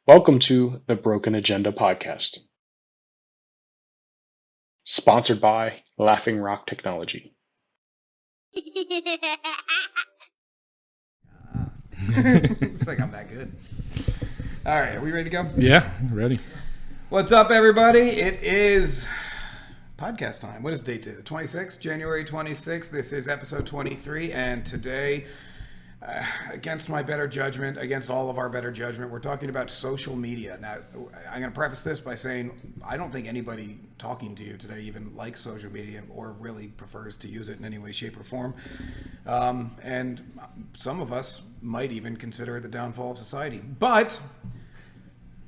Welcome to the Broken Agenda podcast, sponsored by Laughing Rock Technology. Looks like I'm that good. All right, are we ready to go? Yeah, ready. What's up, everybody? It is podcast time. What is the date today? The 26th, January 26th. This is episode 23, and today, against my better judgment, against all of our better judgment, we're talking about social media. Now, I'm going to preface this by saying I don't think anybody talking to you today even likes social media or really prefers to use it in any way, shape, or form. And some of us might even consider it the downfall of society. But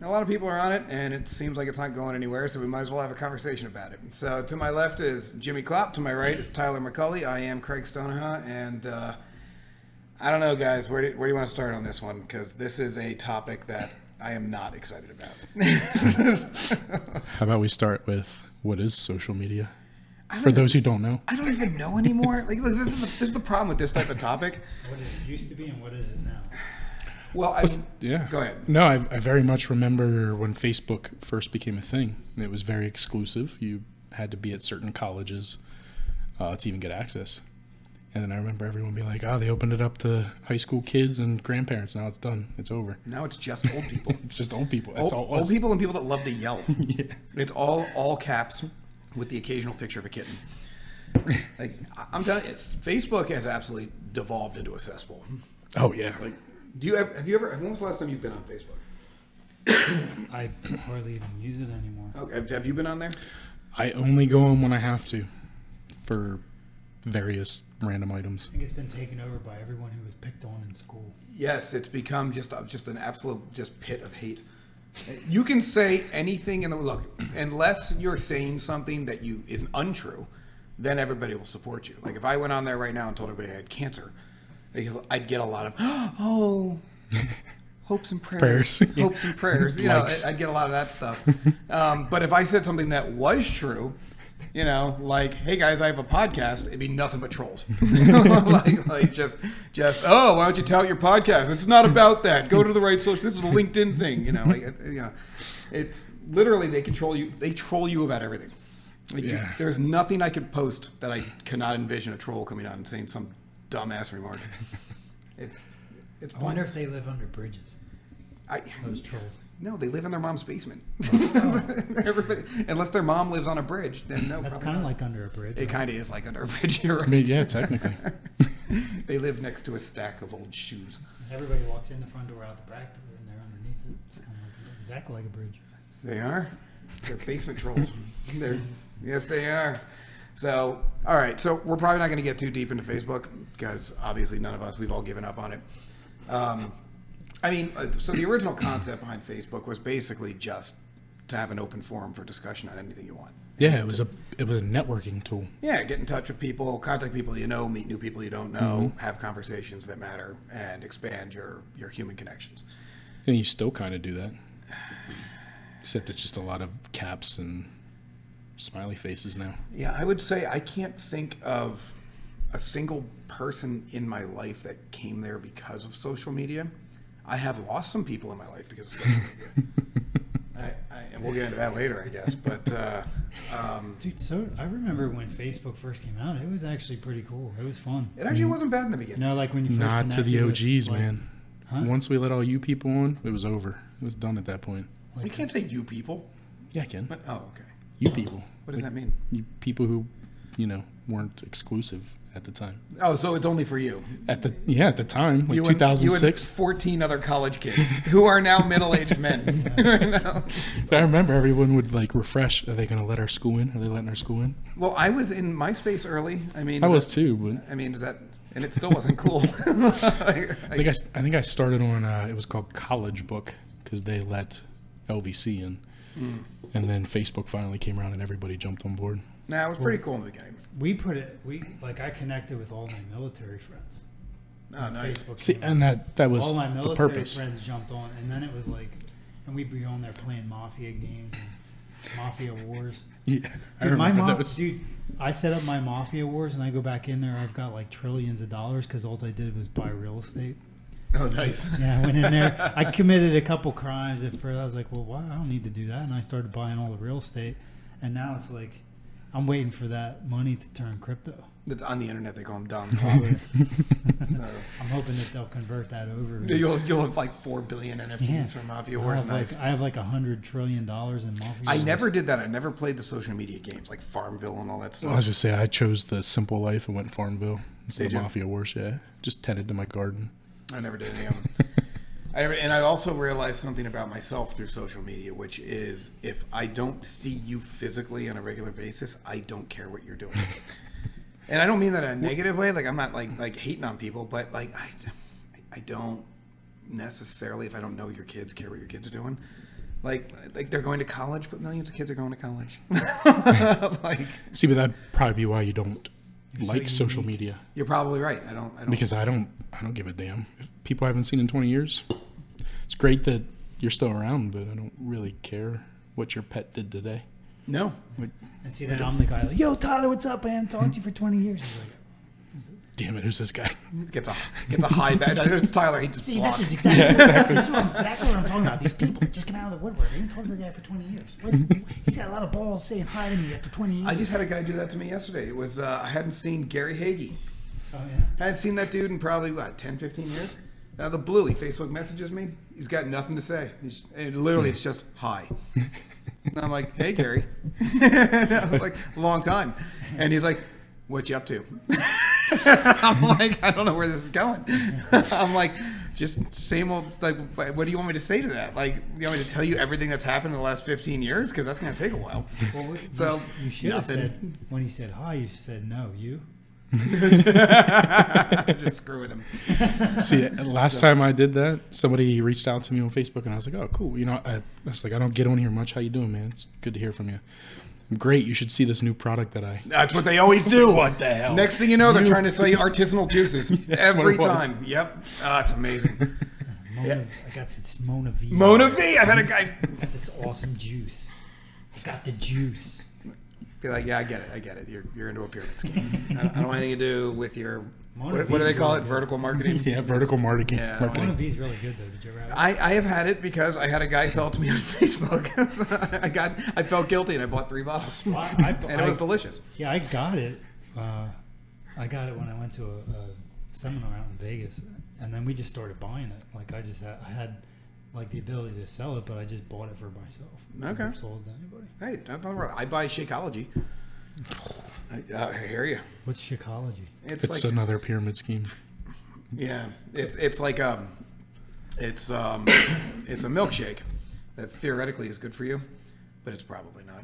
a lot of people are on it, and it seems like it's not going anywhere, so we might as well have a conversation about it. So to my left is Jimmy Klopp. To my right is Tyler McCulley. I am Craig Stoneha, and I don't know, guys. Where do you want to start on this one? Because this is a topic that I am not excited about. How about we start with what is social media? For those who don't know. I don't even know anymore. Like, look, this is the problem with this type of topic. What it used to be and what is it now? Well, Yeah. Go ahead. No, I very much remember when Facebook first became a thing. It was very exclusive. You had to be at certain colleges to even get access. And then I remember everyone being like, they opened it up to high school kids and grandparents. Now it's done. It's over. Now it's just old people. It's just old people. That's all. Old people and people that love to yell. Yeah. It's all caps with the occasional picture of a kitten. Like, I'm telling you, Facebook has absolutely devolved into a cesspool. Oh, yeah. Like, have you ever? When was the last time you've been on Facebook? I hardly even use it anymore. Okay, have you been on there? I only go on when I have to for various random items. I think it's been taken over by everyone who was picked on in school. Yes, it's become just an absolute pit of hate. You can say anything in the look, unless you're saying something that is untrue, then everybody will support you. Like if I went on there right now and told everybody I had cancer, I'd get a lot of hopes and prayers. Hopes and prayers. You know, I'd get a lot of that stuff. But if I said something that was true, you know, like, hey guys, I have a podcast, it'd be nothing but trolls. like just, why don't you tout your podcast? It's not about that. Go to the right social. This is a LinkedIn thing. You know, it's literally they control you. They troll you about everything. Like there's nothing I could post that I cannot envision a troll coming on and saying some dumbass remark. It's. I wonder if they live under bridges. Those trolls. No, they live in their mom's basement. Everybody, unless their mom lives on a bridge, then no. That's kind of like under a bridge. It kind of is like under a bridge. You're right. I mean, yeah, technically. They live next to a stack of old shoes. Everybody walks in the front door, out the back door, and they're underneath it. It's kind of like, exactly like a bridge. They are. They're basement trolls. Yes, they are. So, all right. So we're probably not going to get too deep into Facebook because obviously none of us, we've all given up on it. I mean, so the original concept behind Facebook was basically just to have an open forum for discussion on anything you want. Yeah, it was a networking tool. Yeah, get in touch with people, contact people you know, meet new people you don't know, have conversations that matter, and expand your human connections. And you still kind of do that. Except it's just a lot of caps and smiley faces now. Yeah, I would say I can't think of a single person in my life that came there because of social media. I have lost some people in my life because of social media. And we'll get into that later, I guess. But Dude, so I remember when Facebook first came out, it was actually pretty cool. It was fun. It actually wasn't bad in the beginning. No, like when you first Not to the OGs, man. Huh? Once we let all you people on, it was over. It was done at that point. You can't say you people. Yeah, I can. But, oh, okay. You people. What does that mean? You people who, weren't exclusive at the time. Oh, so it's only for you. At the time, like You 2006. and 14 other college kids who are now middle-aged men. Right now. I remember everyone would like refresh. Are they going to let our school in? Are they letting our school in? Well, I was in MySpace early. I mean, I was too, but I mean, does that? And it still wasn't cool. I think I started on it was called College Book because they let LVC in, and then Facebook finally came around and everybody jumped on board. Nah, it was pretty cool in the beginning. I connected with all my military friends. Oh, nice. Facebook See, came out. and that was all my the military purpose. friends jumped on, and then it was like, and we'd be on there playing Mafia games and Mafia Wars. Yeah, Dude, I set up my Mafia Wars, and I go back in there. I've got like trillions of dollars because all I did was buy real estate. Oh, nice. Yeah, I went in there. I committed a couple crimes at first. I was like, well, why? I don't need to do that. And I started buying all the real estate. And now it's like, I'm waiting for that money to turn crypto. That's on the internet. They call them dumb. So I'm hoping that they'll convert that over. You'll have like 4 billion NFTs from Mafia Wars. Nice. I have like $100 trillion in Mafia I Wars. never did that. I never played the social media games like Farmville and all that stuff. I was just say I chose the simple life and went Farmville instead Did of you? Mafia Wars. Yeah, just tended to my garden. I never did any of them. And I also realized something about myself through social media, which is if I don't see you physically on a regular basis, I don't care what you're doing. And I don't mean that in a negative way. Like I'm not like hating on people, but like I don't necessarily, if I don't know your kids, care what your kids are doing. Like they're going to college, but millions of kids are going to college. See, but that'd probably be why you don't You're so like social unique. media. You're probably right. I don't Because I don't give a damn. If people I haven't seen in 20 years, it's great that you're still around, but I don't really care what your pet did today. No. Like, And see, then I'm the guy like, yo, Tyler, what's up, man? Talked to you for 20 years. He's like, damn it, who's this guy? Gets a high bet. It's Tyler. He just see, blocked. this is exactly, exactly what I'm talking about. These people just come out of the woodwork. They didn't talk to the guy for 20 years. He's got a lot of balls saying hi to me after 20 years. I just had a guy do that to me yesterday. It was I hadn't seen Gary Hagee. Oh, yeah? I hadn't seen that dude in probably, 10, 15 years? Now the Bluey Facebook messages me. He's got nothing to say. It's just, hi. And I'm like, hey, Gary. And I was like, long time. And he's like, what you up to? I'm like, I don't know where this is going. I'm like, just same old, like, what do you want me to say to that? Like, you want me to tell you everything that's happened in the last 15 years? Because that's going to take a while. Well, So, you should have nothing. said, when he said hi, you said, no, you? Just screw with him. See, last time I did that, somebody reached out to me on Facebook, and I was like, "Oh, cool." You know, I was like, "I don't get on here much. How you doing, man? It's good to hear from you." Great. You should see this new product that I. That's what they always do. What the hell? Next thing you know, they're trying to sell you artisanal juices That's what every it was. time. Yep. It's amazing. I got it's Mona V. Mona V. I've had a guy Got this awesome juice. He's got the juice. be like, yeah, I get it. You're into a pyramid scheme. I don't want anything to do with your, Mona what do they V's call really it? good. Vertical marketing? Yeah, vertical marketing. Yeah. Mona marketing. V is really good, though. Did you ever have it? I have had it because I had a guy sell it to me on Facebook. I felt guilty and I bought 3 bottles. Well, And it was delicious. Yeah, I got it. I got it when I went to a seminar out in Vegas, and then we just started buying it. Like I had like the ability to sell it, but I just bought it for myself. I Okay. never sold it to anybody. Hey, nothing wrong. I buy Shakeology. I hear you. What's Shakeology? It's like, another pyramid scheme. yeah, it's like it's a milkshake that theoretically is good for you, but it's probably not.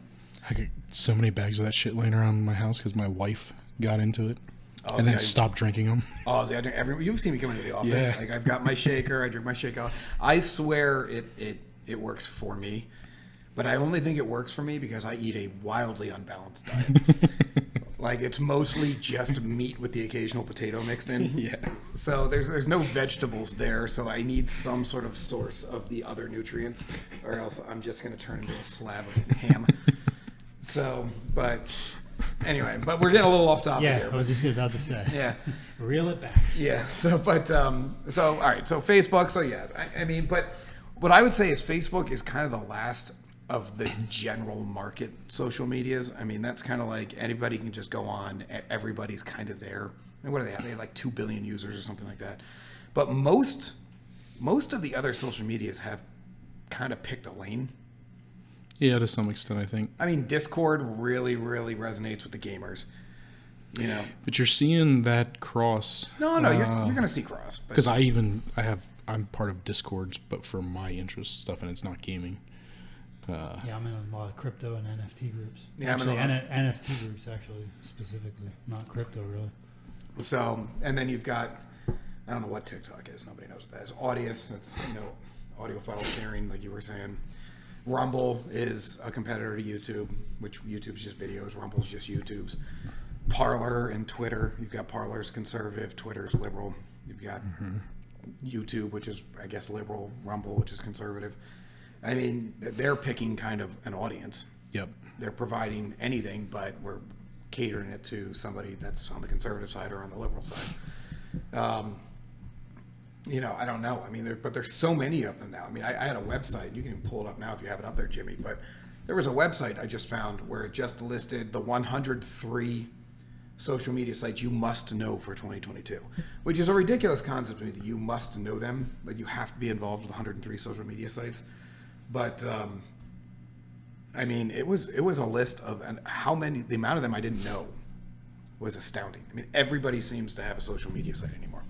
I got so many bags of that shit laying around in my house because my wife got into it Oh, and see, then stopped drinking them. Oh, see, you've seen me come into the office. Yeah. Like I've got my shaker. I drink my shake out. I swear it works for me, but I only think it works for me because I eat a wildly unbalanced diet. Like it's mostly just meat with the occasional potato mixed in. Yeah. So there's no vegetables there. So I need some sort of source of the other nutrients, or else I'm just going to turn into a slab of ham. So, but anyway, but we're getting a little off topic Yeah, here. I was just about to say. Yeah. Reel it back. Yeah. So, but all right. So Facebook. So yeah. I mean, but what I would say is Facebook is kind of the last of the general market social medias. I mean, that's kind of like anybody can just go on. Everybody's kind of there. And what do they have? They have like 2 billion users or something like that. But most of the other social medias have kind of picked a lane. Yeah, to some extent, I think. I mean, Discord really, really resonates with the gamers. You know. But you're seeing that cross. No, you're gonna see cross. But Because I'm part of Discords, but for my interest stuff, and it's not gaming. Yeah, I'm in a lot of crypto and NFT groups. Yeah, I'm in a actually, lot. NFT groups actually specifically, not crypto really. So, and then you've got, I don't know what TikTok is. Nobody knows what that is. Audius, that's, audio file sharing, like you were saying. Rumble is a competitor to YouTube, which YouTube's just videos. Rumble's just YouTube's. Parler and Twitter. You've got Parler's conservative, Twitter's liberal. You've got YouTube, which is, I guess, liberal. Rumble, which is conservative. I mean, they're picking kind of an audience. Yep. They're providing anything, but we're catering it to somebody that's on the conservative side or on the liberal side. I don't know. I mean, but there's so many of them now. I mean, I had a website. You can even pull it up now if you have it up there, Jimmy. But there was a website I just found where it just listed the 103 social media sites you must know for 2022, which is a ridiculous concept to me that you must know them, that you have to be involved with 103 social media sites. But I mean, it was a list of, and the amount of them I didn't know was astounding. I mean, everybody seems to have a social media site anymore.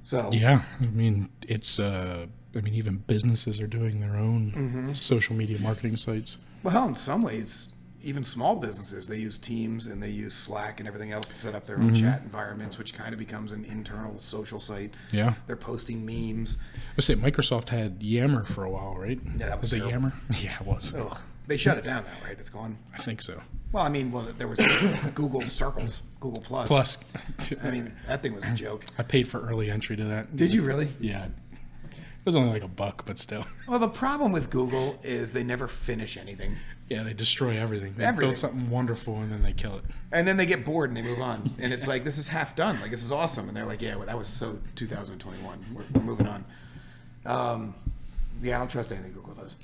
So yeah, I mean, it's even businesses are doing their own social media marketing sites. Well, in some ways, even small businesses, they use Teams and they use Slack and everything else to set up their own chat environments, which kind of becomes an internal social site. Yeah. They're posting memes. I say Microsoft had Yammer for a while, right? Yeah, that was it terrible. Yammer? Yeah, it was. Ugh. They shut it down now, right? It's gone. I think so. Well, I mean, there was Google Circles, Google Plus. Plus, I mean, that thing was a joke. I paid for early entry to that. Did you really? Yeah. It was only like $1, but still. Well, the problem with Google is they never finish anything. Yeah, they destroy everything. They Everything. build something wonderful and then they kill it. And then they get bored and they move on. And it's like, this is half done. Like, this is awesome. And they're like, yeah, well, that was so 2021. We're moving on. Yeah, I don't trust anything Google does.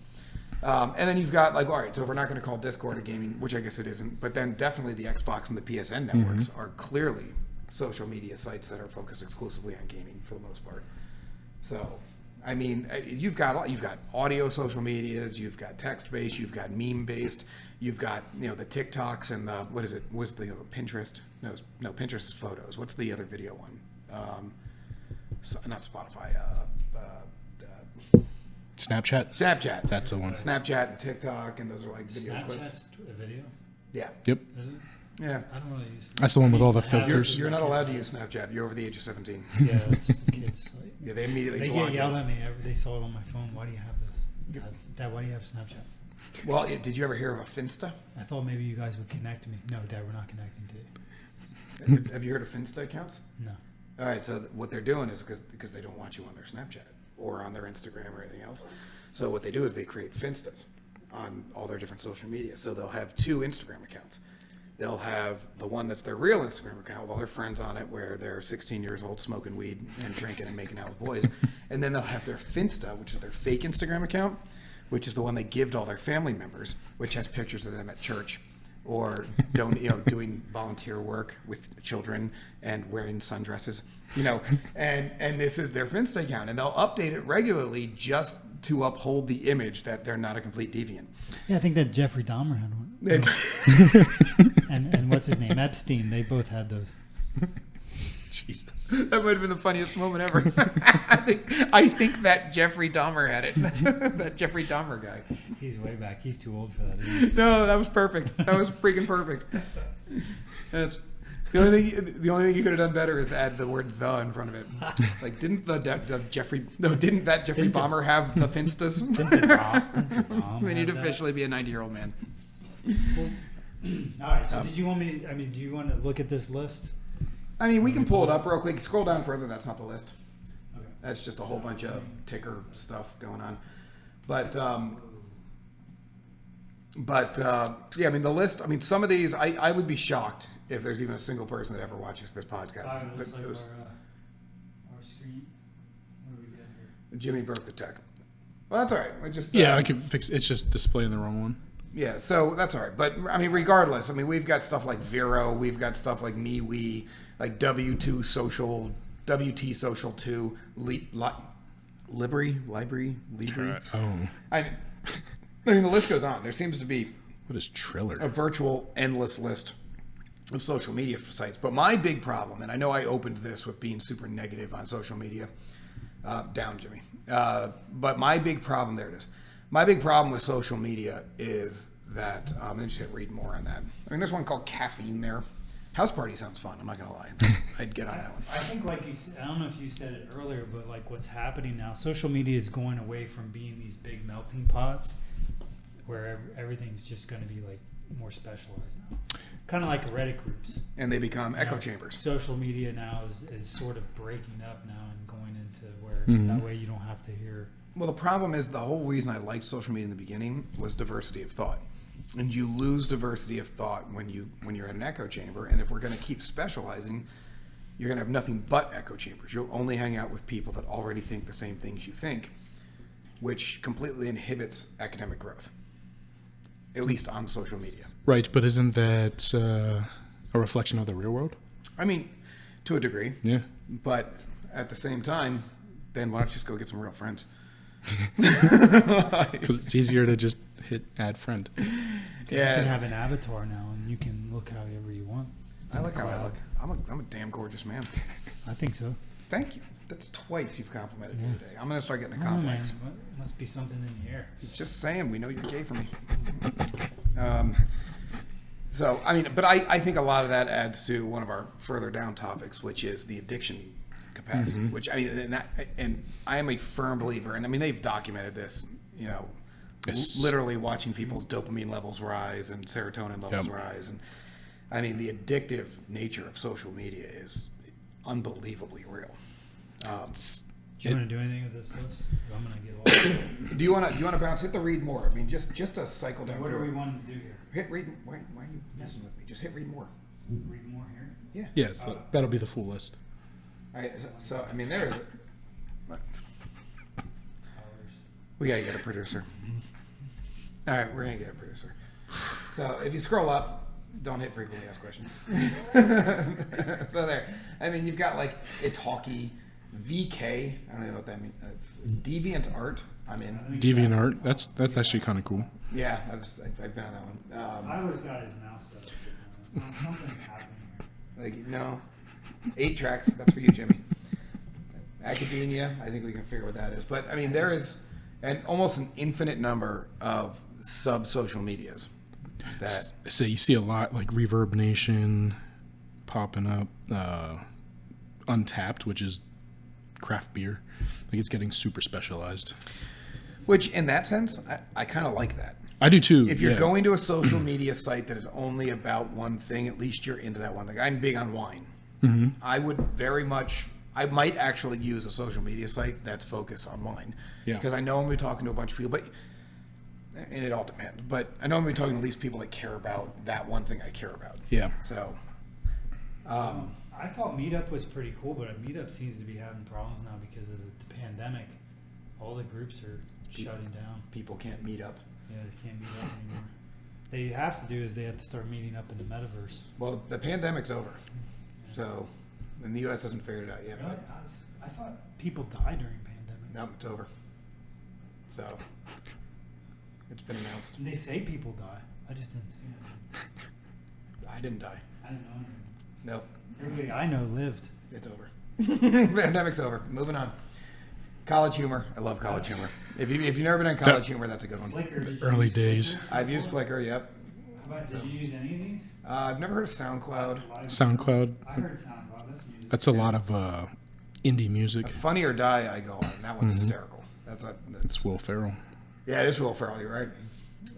And then you've got, like, all right, so if we're not going to call Discord a gaming, which I guess it isn't, but then definitely the Xbox and the PSN networks are clearly social media sites that are focused exclusively on gaming for the most part. So, I mean, you've got audio social medias, you've got text-based, you've got meme-based, you've got, the TikToks and the, what's the Pinterest? No, Pinterest is photos. What's the other video one? Not Spotify. Snapchat? That's the one. Snapchat and TikTok, and those are like video clips. Snapchat's a video? Yeah. Yep. Is it? Yeah. I don't really use Snapchat. That's the one with all the You're- filters. You're not allowed to use Snapchat. You're over the age of 17. Yeah, that's the kids' site. Yeah, they immediately They block get yelled you. at me. They saw it on my phone. Why do you have this? Dad, why do you have Snapchat? Well, did you ever hear of a Finsta? I thought maybe you guys would connect me. No, Dad, we're not connecting to you. Have you heard of Finsta accounts? No. All right, so what they're doing is because they don't want you on their Snapchat or on their Instagram or anything else. So what they do is they create Finstas on all their different social media. So they'll have 2 Instagram accounts. They'll have the one that's their real Instagram account with all their friends on it, where they're 16 years old smoking weed and drinking and making out with boys. And then they'll have their Finsta, which is their fake Instagram account, which is the one they give to all their family members, which has pictures of them at church or doing volunteer work with children and wearing sundresses, and this is their Finsta account, and they'll update it regularly just to uphold the image that they're not a complete deviant. Yeah, I think that Jeffrey Dahmer had one. And what's his name? Epstein. They both had those. Jesus. That might have been the funniest moment ever. I think that Jeffrey Dahmer had it. That Jeffrey Dahmer guy. He's way back. He's too old for that. Isn't he? No, that was perfect. That was freaking perfect. That's the only thing you could have done better is to add the word "the" in front of it. Like, didn't that Jeffrey Dahmer have the Finstas? Then he'd officially be a 90-year-old man. All right. So, did you want me? Do you want to look at this list? I mean, we can pull it up real quick. Scroll down further. That's not the list. Okay. That's just a whole bunch of ticker stuff going on. But yeah, I mean, the list, some of these, I would be shocked if there's even a single person that ever watches this podcast. Looks But like it was, our screen. What do we got here? Jimmy broke the tech. Well, that's all right. We just Yeah, I can fix it. It's just displaying the wrong one. Yeah, so that's all right. But regardless, we've got stuff like Vero, we've got stuff like MeWe, like W2 Social, WT Social 2, Libri. Oh. I mean, the list goes on. There seems to be What is Triller? a virtual endless list of social media sites. But my big problem, and I know I opened this with being super negative on social media, down, Jimmy. But my big problem, there it is. My big problem with social media is that, I'm just going to read more on that. There's one called Caffeine there. House Party sounds fun. I'm not going to lie. I'd get on that one. I think, like you said, I don't know if you said it earlier, but like what's happening now, social media is going away from being these big melting pots where everything's just going to be like more specialized now. Kind of like Reddit groups. And they become echo chambers. Social media now is sort of breaking up now and going into where that way you don't have to hear. Well, the problem is the whole reason I liked social media in the beginning was diversity of thought. And you lose diversity of thought when you're in an echo chamber. And if we're going to keep specializing, you're going to have nothing but echo chambers. You'll only hang out with people that already think the same things you think, which completely inhibits academic growth, at least on social media. Right, but isn't that a reflection of the real world? I mean, to a degree. Yeah. But at the same time, then why don't you just go get some real friends? Because it's easier to just hit add friend. You can have an avatar now, and you can look however you want. I like how I look. I'm a damn gorgeous man. I think so. Thank you. That's twice you've complimented me today. I'm going to start getting a I don't know, complex. man. Must be something in the air. Just saying, we know you're gay for me. So, I mean, but I think a lot of that adds to one of our further down topics, which is the addiction capacity, which, I mean, and I am a firm believer, and I mean, they've documented this, you know, literally watching people's dopamine levels rise and serotonin levels rise. And I mean, the addictive nature of social media is unbelievably real. Do you want to do anything with this list? I'm going to get all. Do you want to bounce? Hit the read more. I mean, just a cycle down. What do through we it. want to do here? Hit read. Why are you messing with me? Just hit read more. Read more here? Yeah. Yes, that'll be the full list. All right. So I mean, there's. Colors. We gotta get a producer. All right, we're gonna get a producer. So if you scroll up, don't hit frequently asked questions. So there. I mean, you've got like Italki, VK. I don't even know what that means. It's Deviant Art. I'm in. Deviant Art. That's actually kind of cool. Yeah, I've been on that one. Tyler's got his mouse set up. Something's happening here. Like no, 8 tracks. That's for you, Jimmy. Academia. I think we can figure what that is. But I mean, there is almost an infinite number of sub-social medias. That So you see a lot like Reverb Nation popping up, Untapped, which is craft beer. Like it's getting super specialized. which, in that sense, I kind of like that. I do too. If you're yeah. going to a social media site that is only about one thing, at least you're into that one thing. I'm big on wine. Mm-hmm. I might actually use a social media site that's focused on wine. Yeah. Because I know I'm going to be talking to a bunch of people, and it all depends. But I know I'm going to be talking to at least people that care about that one thing I care about. Yeah. So, I thought Meetup was pretty cool, but Meetup seems to be having problems now because of the pandemic. All the groups are shutting down. people can't meet up. Yeah, they can't meet up anymore. They have to do is they have to start meeting up in the metaverse. Well, the pandemic's over. So, and the U.S. hasn't figured it out yet. Really? But I thought people died during the pandemic. no, it's over. So, it's been announced. And they say people die. I just didn't see it. I didn't die. I didn't know anything. Nope. Everybody I know lived. It's over. Pandemic's over. Moving on. College humor. I love college humor. If you've never been on college humor, that's a good one. Flickr. Did you Early use days. Flickr? I've used Flickr. Yep. How about, did you use any of these? I've never heard of SoundCloud. SoundCloud. I heard SoundCloud. That's music. That's a lot of indie music. Funny or Die, I go on. That one's hysterical. That's It's Will Ferrell. yeah, it is Will Ferrell. You're right.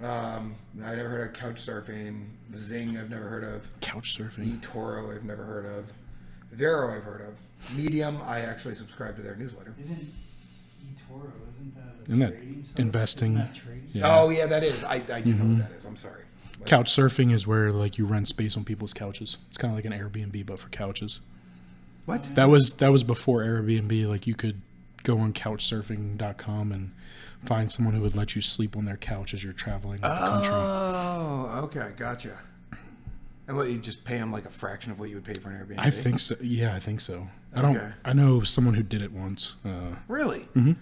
I've never heard of Couch Surfing. Zing, I've never heard of. Couch surfing. eToro, I've never heard of. Vero, I've heard of. Medium, I actually subscribe to their newsletter. Isn't eToro, isn't that a Isn't that trading site? investing? Isn't that trading? Yeah. Oh yeah, that is. I do know what that is. I'm sorry. Couch surfing is where like you rent space on people's couches. It's kind of like an Airbnb but for couches. What? That was before Airbnb. Like you could go on couchsurfing.com and find someone who would let you sleep on their couch as you're traveling the country. Oh, okay, gotcha. And what, you just pay them like a fraction of what you would pay for an Airbnb? I think so. Yeah, I think so. Okay. I know someone who did it once. Really? Mhm.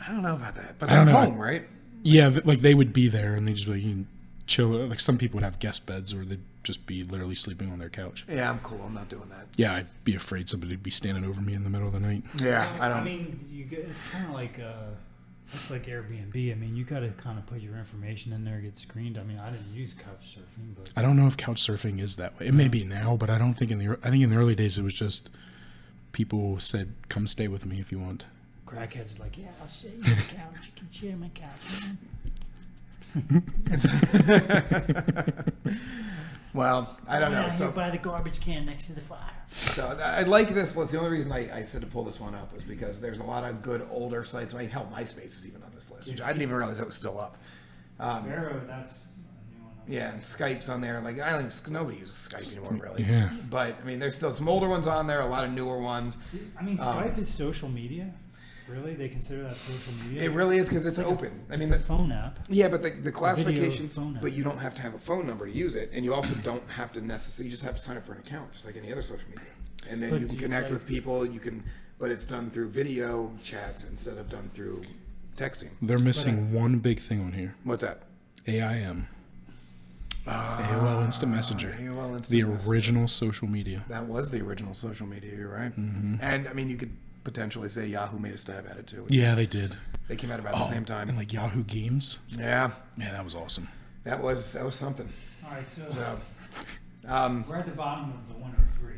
I don't know about that. But I they're don't know. home, right? Yeah, like they would be there and they just be like, you can chill. Like some people would have guest beds or they'd just be literally sleeping on their couch. Yeah, I'm cool. I'm not doing that. Yeah, I'd be afraid somebody would be standing over me in the middle of the night. Yeah, I don't. I mean, it's kind of like it's like Airbnb. I mean, you got to kind of put your information in there, get screened. I mean, I didn't use couch surfing, but I don't know if couch surfing is that way. It may be now, but I don't think I think in the early days it was just people said, "Come stay with me if you want." crackheads are like, yeah, I'll stay on the couch. You can share my couch, man. Well, I don't know. Yeah, So, you're by the garbage can next to the fire. so I like this list. The only reason I said to pull this one up was because there's a lot of good older sites. I mean, hell, MySpace is even on this list, which I didn't even realize that was still up. Vero, that's a new one. Yeah, Skype's on there. Like, I don't think nobody uses Skype anymore, really. Yeah. But, I mean, there's still some older ones on there, a lot of newer ones. I mean, Skype is social media. Really? They consider that social media? It really is because it's like open. It's a phone app. Yeah, but the classifications, phone app. but you don't have to have a phone number to use it, and you also don't have to necessarily, you just have to sign up for an account, just like any other social media. And then But you can do you connect like- with people, but it's done through video chats instead of done through texting. They're missing one big thing on here. What's that? AIM. AOL Instant Messenger. AOL Instant The Messenger. original social media. That was the original social media, you're right. Mm-hmm. And, I mean, you could potentially say Yahoo made a stab at it, too. Yeah, they did. They came out about the same time. And like Yahoo Games. Yeah, Yeah, that was awesome. that was something. All right, so So, we're at the bottom of the 103.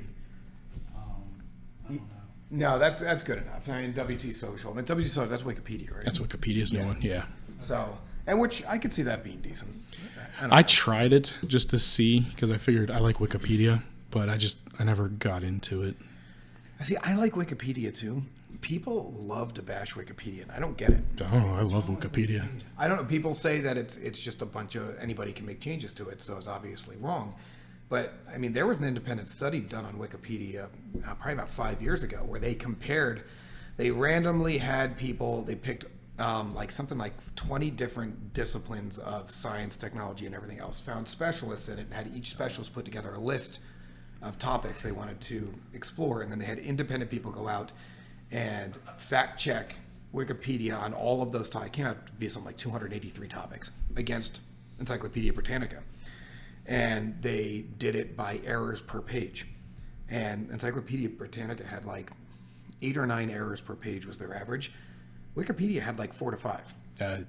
I don't know. no, that's good enough. I mean, WT Social. I mean, WT Social, that's Wikipedia, right? That's Wikipedia's new one. Yeah. So, and which I could see that being decent. don't I know. tried it just to see because I figured I like Wikipedia, but I never got into it. See, I like Wikipedia too. People love to bash Wikipedia, and I don't get it. Oh, I love Wikipedia. I don't know. People say that it's just a bunch of anybody can make changes to it, so it's obviously wrong. But I mean, there was an independent study done on Wikipedia probably about 5 years ago where they compared. They randomly had people. They picked like something like 20 different disciplines of science, technology, and everything else. Found specialists in it, and had each specialist put together a list of topics they wanted to explore, and then they had independent people go out and fact check Wikipedia on all of those topics. It came out to be something like 283 topics against Encyclopedia Britannica. And they did it by errors per page. And Encyclopedia Britannica had like 8 or 9 errors per page was their average. Wikipedia had like 4 to 5.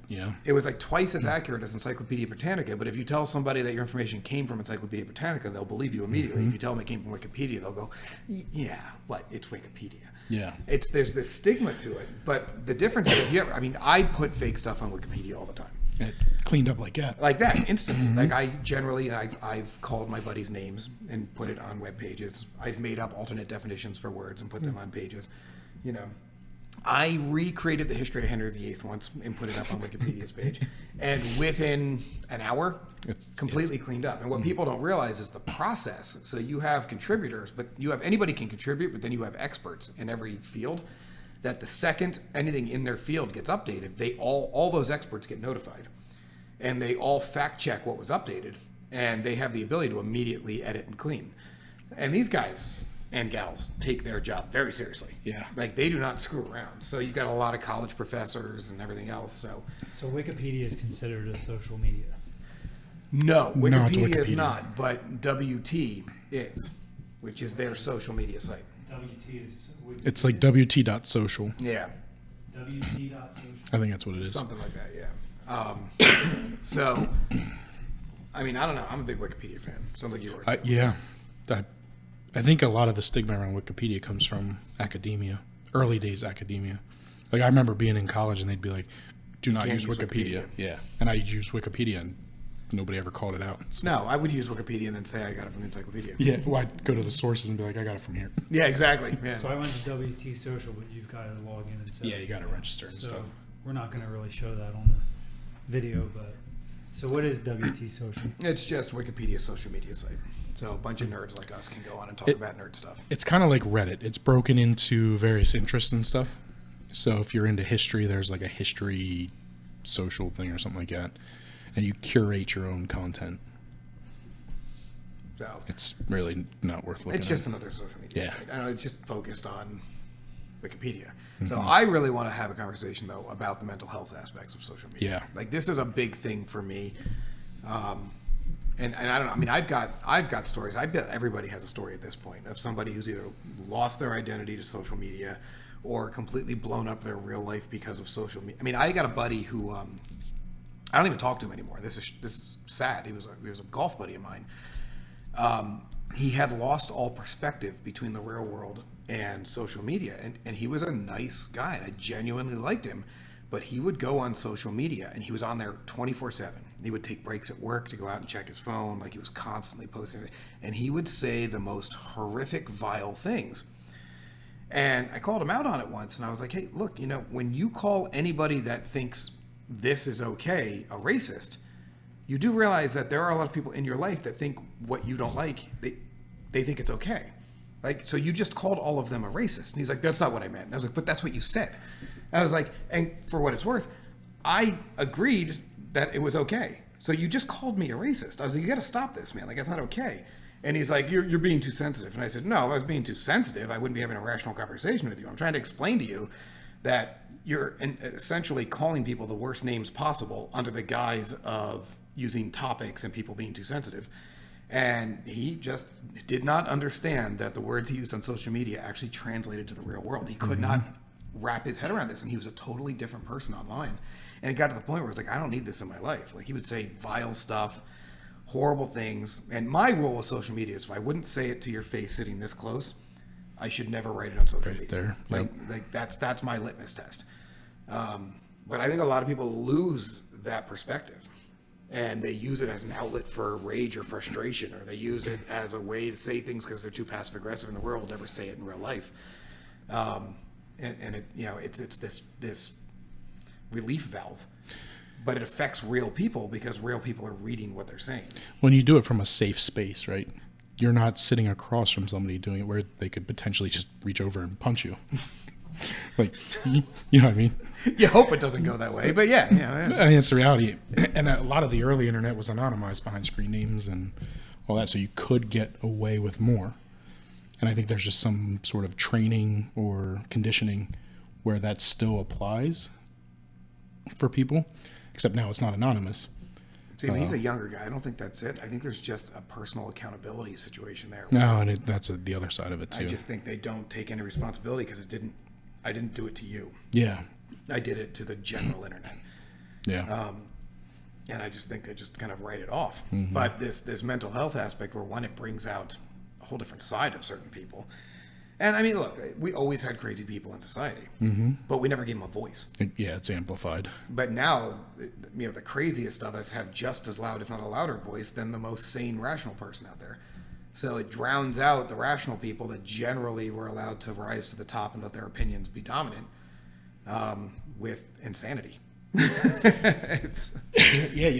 Yeah. It was like twice as accurate as Encyclopedia Britannica, but if you tell somebody that your information came from Encyclopedia Britannica, they'll believe you immediately. If you tell them it came from Wikipedia, they'll go, yeah, what? It's Wikipedia. Yeah. There's this stigma to it, but the difference is, I put fake stuff on Wikipedia all the time. It cleaned up like that. Like that, instantly. Like I generally, I've called my buddies' names and put it on web pages. I've made up alternate definitions for words and put them on pages. You know, I recreated the history of Henry VIII once and put it up on Wikipedia's page. And within an hour, it's completely cleaned up. And what people don't realize is the process. So you have contributors, but you have anybody can contribute, but then you have experts in every field. That the second anything in their field gets updated, they all those experts get notified, and they all fact check what was updated, and they have the ability to immediately edit and clean. And these guys and gals take their job very seriously. Yeah. Like they do not screw around. So you've got a lot of college professors and everything else. So Wikipedia is considered a social media. No, No, it's Wikipedia is Wikipedia. not, but WT is, which is their social media site. WT is. It's like WT.social. Yeah. WT.social. I think that's what it is. Something like that, So, I mean, I don't know. I'm a big Wikipedia fan. Sounds like you are. too. Yeah. I think a lot of the stigma around Wikipedia comes from academia, early days academia. Like I remember being in college and they'd be like, do not Can't use use Wikipedia. Wikipedia. Yeah. And I'd use Wikipedia and nobody ever called it out. No, I would use Wikipedia and then say I got it from the encyclopedia. Yeah. Well, I'd go to the sources and be like, I got it from here. Yeah, exactly. Yeah. So I went to WT Social, but you've got to log in and set. Yeah, you got to register and So stuff. we're not going to really show that on the video, but so what is WT Social? It's just Wikipedia's social media site. So a bunch of nerds like us can go on and talk about nerd stuff. It's kind of like Reddit. It's broken into various interests and stuff. So if you're into history, there's like a history social thing or something like that. And you curate your own content. So It's really not worth looking it's at. just another social media Yeah. site. I know it's just focused on Wikipedia. Mm-hmm. So I really want to have a conversation though about the mental health aspects of social media. Yeah. Like this is a big thing for me. And I don't know. I mean, I've got stories. I bet everybody has a story at this point of somebody who's either lost their identity to social media or completely blown up their real life because of social media. I mean, I got a buddy who I don't even talk to him anymore. This is sad. He was a golf buddy of mine. He had lost all perspective between the real world and social media, and he was a nice guy, and I genuinely liked him. But he would go on social media, and he was on there 24/7. He would take breaks at work to go out and check his phone, like he was constantly posting. And he would say the most horrific, vile things. And I called him out on it once, and I was like, hey, look, when you call anybody that thinks this is okay a racist, you do realize that there are a lot of people in your life that think what you don't like, they think it's okay. Like, so you just called all of them a racist. And he's like, that's not what I meant. And I was like, but that's what you said. I was like, and for what it's worth, I agreed that it was okay. So you just called me a racist. I was like, you got to stop this, man. Like, that's not okay. And he's like, you're being too sensitive. And I said, no, if I was being too sensitive, I wouldn't be having a rational conversation with you. I'm trying to explain to you that you're essentially calling people the worst names possible under the guise of using topics and people being too sensitive. And he just did not understand that the words he used on social media actually translated to the real world. He could not wrap his head around this, and he was a totally different person online. And it got to the point where it's like, I don't need this in my life. Like, he would say vile stuff, horrible things. And my rule with social media is if I wouldn't say it to your face sitting this close, I should never write it on social media. There. Like that's my litmus test. But I think a lot of people lose that perspective, and they use it as an outlet for rage or frustration, or they use it as a way to say things because they're too passive aggressive in the world, never say it in real life. And it, it's this relief valve, but it affects real people because real people are reading what they're saying. When you do it from a safe space, right? You're not sitting across from somebody doing it where they could potentially just reach over and punch you. Like, you know what I mean? You hope it doesn't go that way, but yeah. I mean, it's the reality. And a lot of the early internet was anonymized behind screen names and all that, so you could get away with more. And I think there's just some sort of training or conditioning where that still applies for people, except now it's not anonymous. See, he's a younger guy. I don't think that's it. I think there's just a personal accountability situation there. No, and that's the other side of it too. I just think they don't take any responsibility because I didn't do it to you. Yeah. I did it to the general internet. Yeah. And I just think they just kind of write it off. Mm-hmm. But this mental health aspect, where one, it brings out a whole different side of certain people. And I mean, look, we always had crazy people in society, but we never gave them a voice. It's amplified. But now, the craziest of us have just as loud, if not a louder voice than the most sane, rational person out there. So it drowns out the rational people that generally were allowed to rise to the top and let their opinions be dominant with insanity. You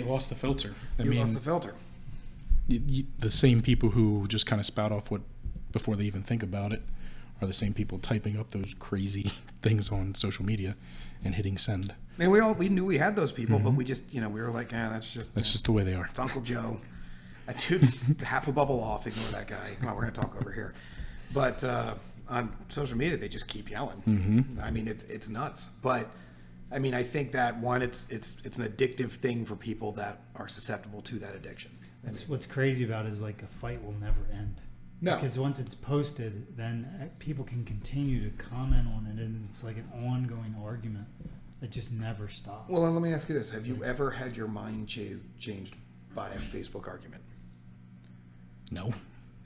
lost the filter. You lost the filter. The same people who just kind of spout off what before they even think about it are the same people typing up those crazy things on social media and hitting send. And we knew we had those people, but we just, we were like, that's just the way they are. It's Uncle Joe. That dude's half a bubble off. Ignore that guy. Come on, we're going to talk over here. But on social media, they just keep yelling. Mm-hmm. I mean, it's nuts. But I mean, I think that one, it's an addictive thing for people that are susceptible to that addiction. What's crazy about it is like a fight will never end. No. Because once it's posted, then people can continue to comment on it, and it's like an ongoing argument that just never stops. Well, let me ask you this. Have you ever had your mind changed by a Facebook argument? No.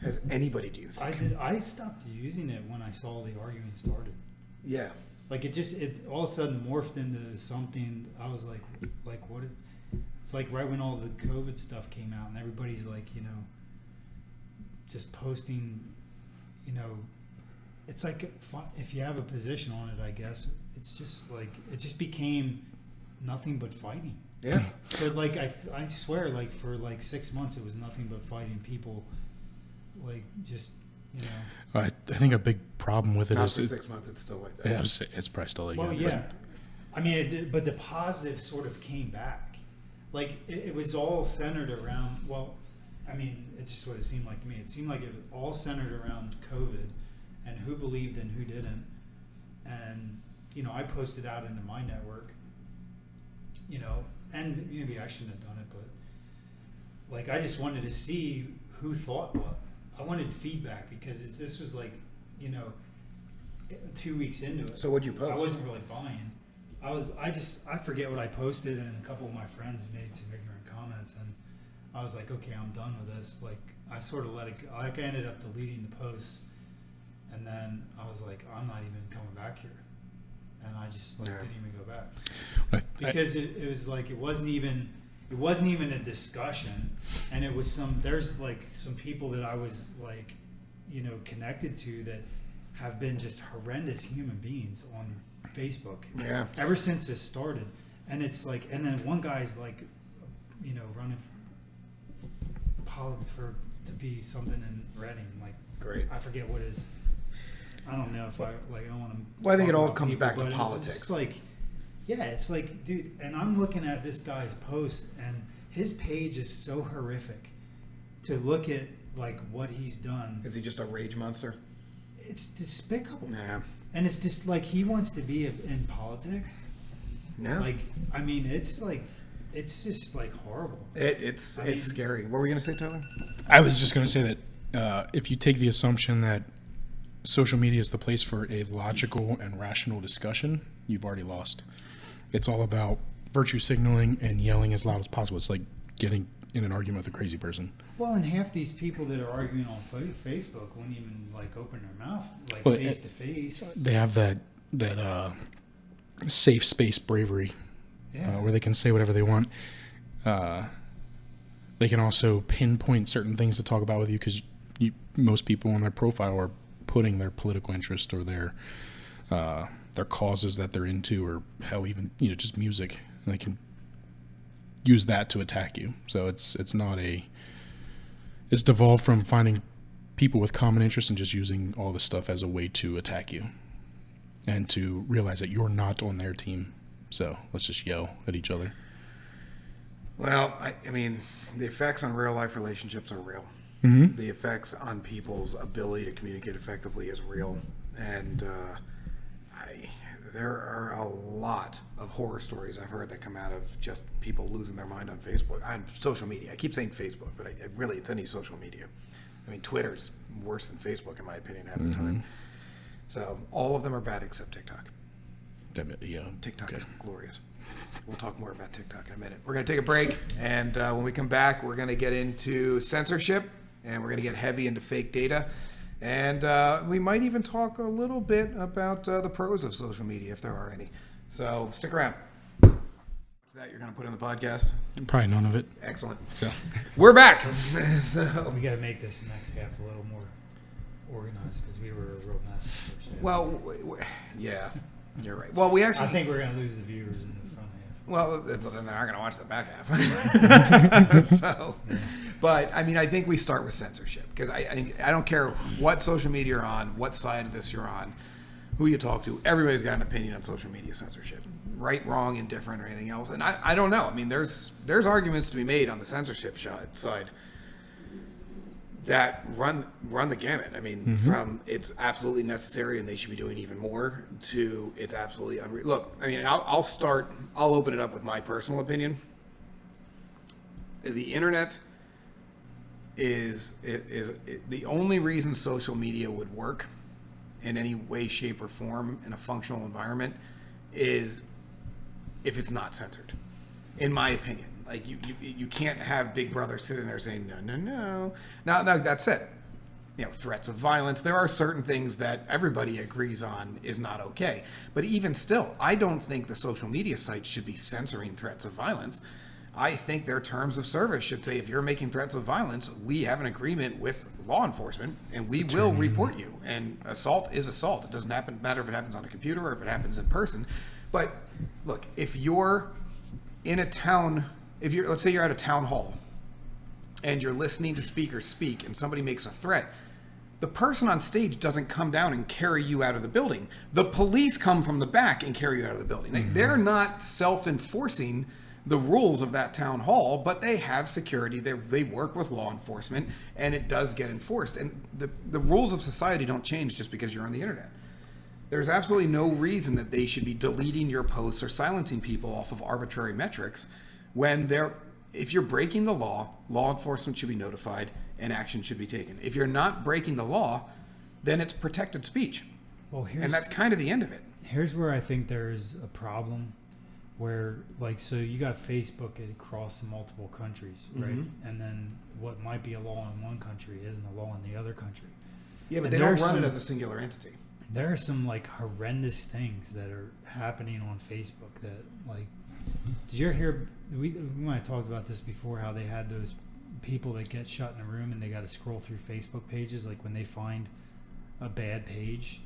Has anybody, do you think? I stopped using it when I saw the argument started. Yeah. Like, it all of a sudden morphed into something. I was like what is... It's like right when all the COVID stuff came out, and everybody's like, just posting, it's like if you have a position on it, I guess it's just like it just became nothing but fighting. Yeah. But like I swear, like for like 6 months, it was nothing but fighting people. Like just I think a big problem with it Not is for 6 months. It's still like that. Yeah, it's probably still like well, that. yeah. I mean, but the positive sort of came back. Like it was all centered around. Well, I mean, it's just what it seemed like to me. It seemed like it was all centered around COVID and who believed and who didn't. And, I posted out into my network, and maybe I shouldn't have done it, but like I just wanted to see who thought what. I wanted feedback because this was like, 2 weeks into it. So what'd you post? I wasn't really buying. I forget what I posted, and a couple of my friends made some ignorant comments, and I was like, okay, I'm done with this. Like, I sort of let it go. Like, I ended up deleting the posts, and then I was like, I'm not even coming back here. And I just didn't even go back. Because it was like, it wasn't even a discussion, and it was there's like some people that I was like, connected to that have been just horrendous human beings on Facebook. Yeah. Ever since this started. And it's like, and then one guy's like, running to be something in Reading. Like, Great. I forget what his. I don't know if I don't want to. Well, I think it all comes back to but politics. It's like, yeah, it's like, dude. And I'm looking at this guy's post, and his page is so horrific. To look at like what he's done. Is he just a rage monster? It's despicable. Yeah. And it's just like he wants to be in politics. Yeah. Like, I mean, it's just like horrible. It's scary. What were you going to say, Tyler? I was just going to say that if you take the assumption that social media is the place for a logical and rational discussion, you've already lost. It's all about virtue signaling and yelling as loud as possible. It's like getting in an argument with a crazy person. Well, and half these people that are arguing on Facebook won't even like open their mouth like Well, face to face. They have that safe space bravery where they can say whatever they want. They can also pinpoint certain things to talk about with you because most people on their profile are putting their political interest or their causes that they're into, or hell, even just music. And they can use that to attack you. So it's devolved from finding people with common interests and just using all this stuff as a way to attack you and to realize that you're not on their team. So let's just yell at each other. Well, I mean, the effects on real life relationships are real. Mm-hmm. The effects on people's ability to communicate effectively is real. And there are a lot of horror stories I've heard that come out of just people losing their mind on Facebook, on social media. I keep saying Facebook, but really it's any social media. I mean, Twitter's worse than Facebook, in my opinion, half the time. So all of them are bad except TikTok. TikTok is glorious. We'll talk more about TikTok in a minute. We're going to take a break, and when we come back, we're going to get into censorship, and we're going to get heavy into fake data. And we might even talk a little bit about the pros of social media, if there are any. So stick around. What's that you're going to put in the podcast? Probably none of it. Excellent. So we're back. We got to make this next half a little more organized because we were a real mess. The first half. Well, yeah, you're right. Well, we actually. I think we're going to lose the viewers in the front half. Well, then they're not going to watch the back half. So, but I mean, I think we start with censorship because I don't care what social media you're on, what side of this you're on, who you talk to. Everybody's got an opinion on social media censorship, right, wrong, indifferent, or anything else. And I don't know. I mean, there's arguments to be made on the censorship side that run the gamut. I mean, from it's absolutely necessary and they should be doing even more to it's absolutely unreal. Look, I mean, I'll open it up with my personal opinion. The internet is the only reason social media would work in any way, shape, or form in a functional environment is if it's not censored, in my opinion. Like you can't have Big Brother sitting there saying no. Now that's it. Threats of violence. There are certain things that everybody agrees on is not okay. But even still, I don't think the social media sites should be censoring threats of violence. I think their terms of service should say if you're making threats of violence, we have an agreement with law enforcement and we will report you. And assault is assault. It doesn't matter if it happens on a computer or if it happens in person. But look, if you're in a town. Let's say you're at a town hall and you're listening to speakers speak and somebody makes a threat, the person on stage doesn't come down and carry you out of the building. The police come from the back and carry you out of the building. They're not self-enforcing the rules of that town hall, but they have security. They work with law enforcement and it does get enforced. And the rules of society don't change just because you're on the internet. There's absolutely no reason that they should be deleting your posts or silencing people off of arbitrary metrics. If you're breaking the law enforcement should be notified and action should be taken. If you're not breaking the law, then it's protected speech. Well, and that's kind of the end of it. Here's where I think there's a problem where, so you got Facebook across multiple countries, right? And then what might be a law in one country isn't a law in the other country. Yeah, but they don't run it as a singular entity. There are some, horrendous things that are happening on Facebook that, did you ever hear, we might have talked about this before, how they had those people that get shut in a room and they got to scroll through Facebook pages, when they find a bad page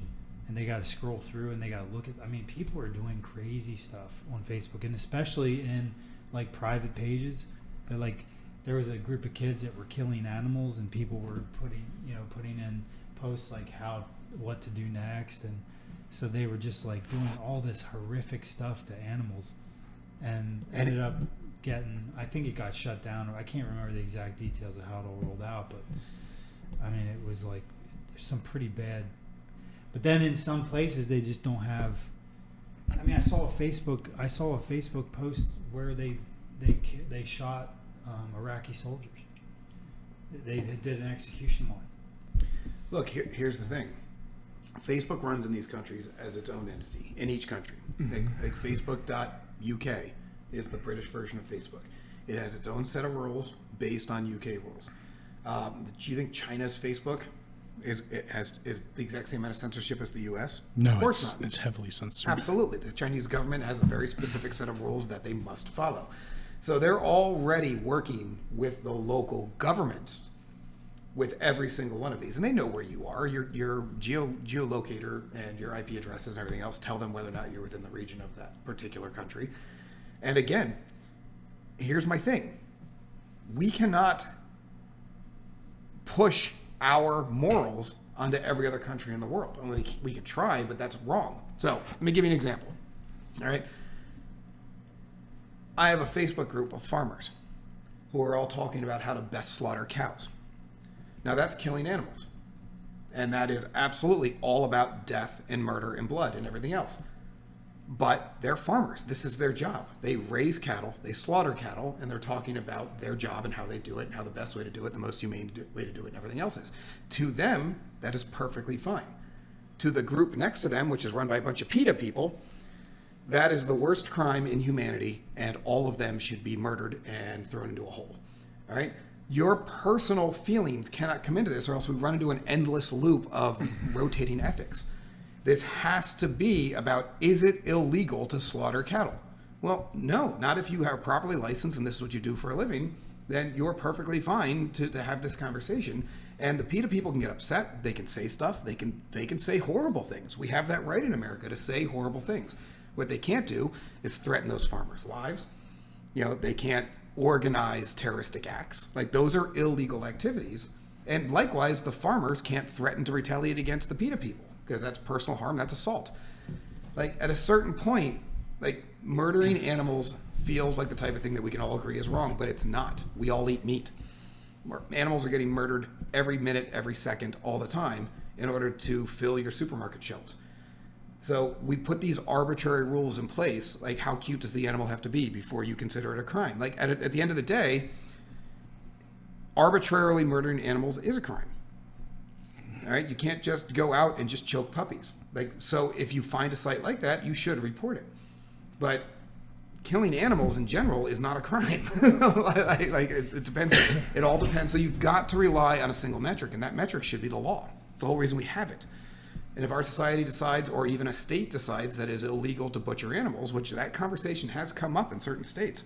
and they got to scroll through and they got to look at, people are doing crazy stuff on Facebook, and especially in, private pages. there was a group of kids that were killing animals, and people were putting in posts like what to do next, and so they were just like doing all this horrific stuff to animals, and ended up getting, I think it got shut down, or I can't remember the exact details of how it all rolled out, but I mean, it was like there's some pretty bad. But then in some places they just don't have. I mean, I saw a Facebook post where they shot Iraqi soldiers. They did an execution line. Look, here's the thing. Facebook runs in these countries as its own entity in each country. Like Facebook.uk is the British version of Facebook. It has its own set of rules based on UK rules. Do you think China's Facebook is the exact same amount of censorship as the U.S.? No, of course not. It's heavily censored. Absolutely. The Chinese government has a very specific set of rules that they must follow. So they're already working with the local government with every single one of these. And they know where you are. Your geolocator and your IP addresses and everything else tell them whether or not you're within the region of that particular country. And again, here's my thing. We cannot push our morals onto every other country in the world. I mean, we could try, but that's wrong. So let me give you an example. All right. I have a Facebook group of farmers who are all talking about how to best slaughter cows. Now that's killing animals. And that is absolutely all about death and murder and blood and everything else. But they're farmers. This is their job. They raise cattle, they slaughter cattle, and they're talking about their job and how they do it and how the best way to do it, the most humane way to do it, and everything else is. To them, that is perfectly fine. To the group next to them, which is run by a bunch of PETA people, that is the worst crime in humanity, and all of them should be murdered and thrown into a hole. All right? Your personal feelings cannot come into this, or else we run into an endless loop of rotating ethics. This has to be about, is it illegal to slaughter cattle? Well, no, not if you are properly licensed and this is what you do for a living, then you're perfectly fine to have this conversation. And the PETA people can get upset. They can say stuff. They can say horrible things. We have that right in America to say horrible things. What they can't do is threaten those farmers' lives. They can't organize terroristic acts. Like, those are illegal activities. And likewise, the farmers can't threaten to retaliate against the PETA people, because that's personal harm, that's assault. Like, at a certain point, like, murdering animals feels like the type of thing that we can all agree is wrong, but it's not. We all eat meat. Animals are getting murdered every minute, every second, all the time in order to fill your supermarket shelves. So we put these arbitrary rules in place, like how cute does the animal have to be before you consider it a crime? Like, at the end of the day, arbitrarily murdering animals is a crime. All right, you can't just go out and just choke puppies. Like, so if you find a site like that, you should report it. But killing animals in general is not a crime. It depends. It all depends. So you've got to rely on a single metric, and that metric should be the law. It's the whole reason we have it. And if our society decides, or even a state decides, that it is illegal to butcher animals, which that conversation has come up in certain states,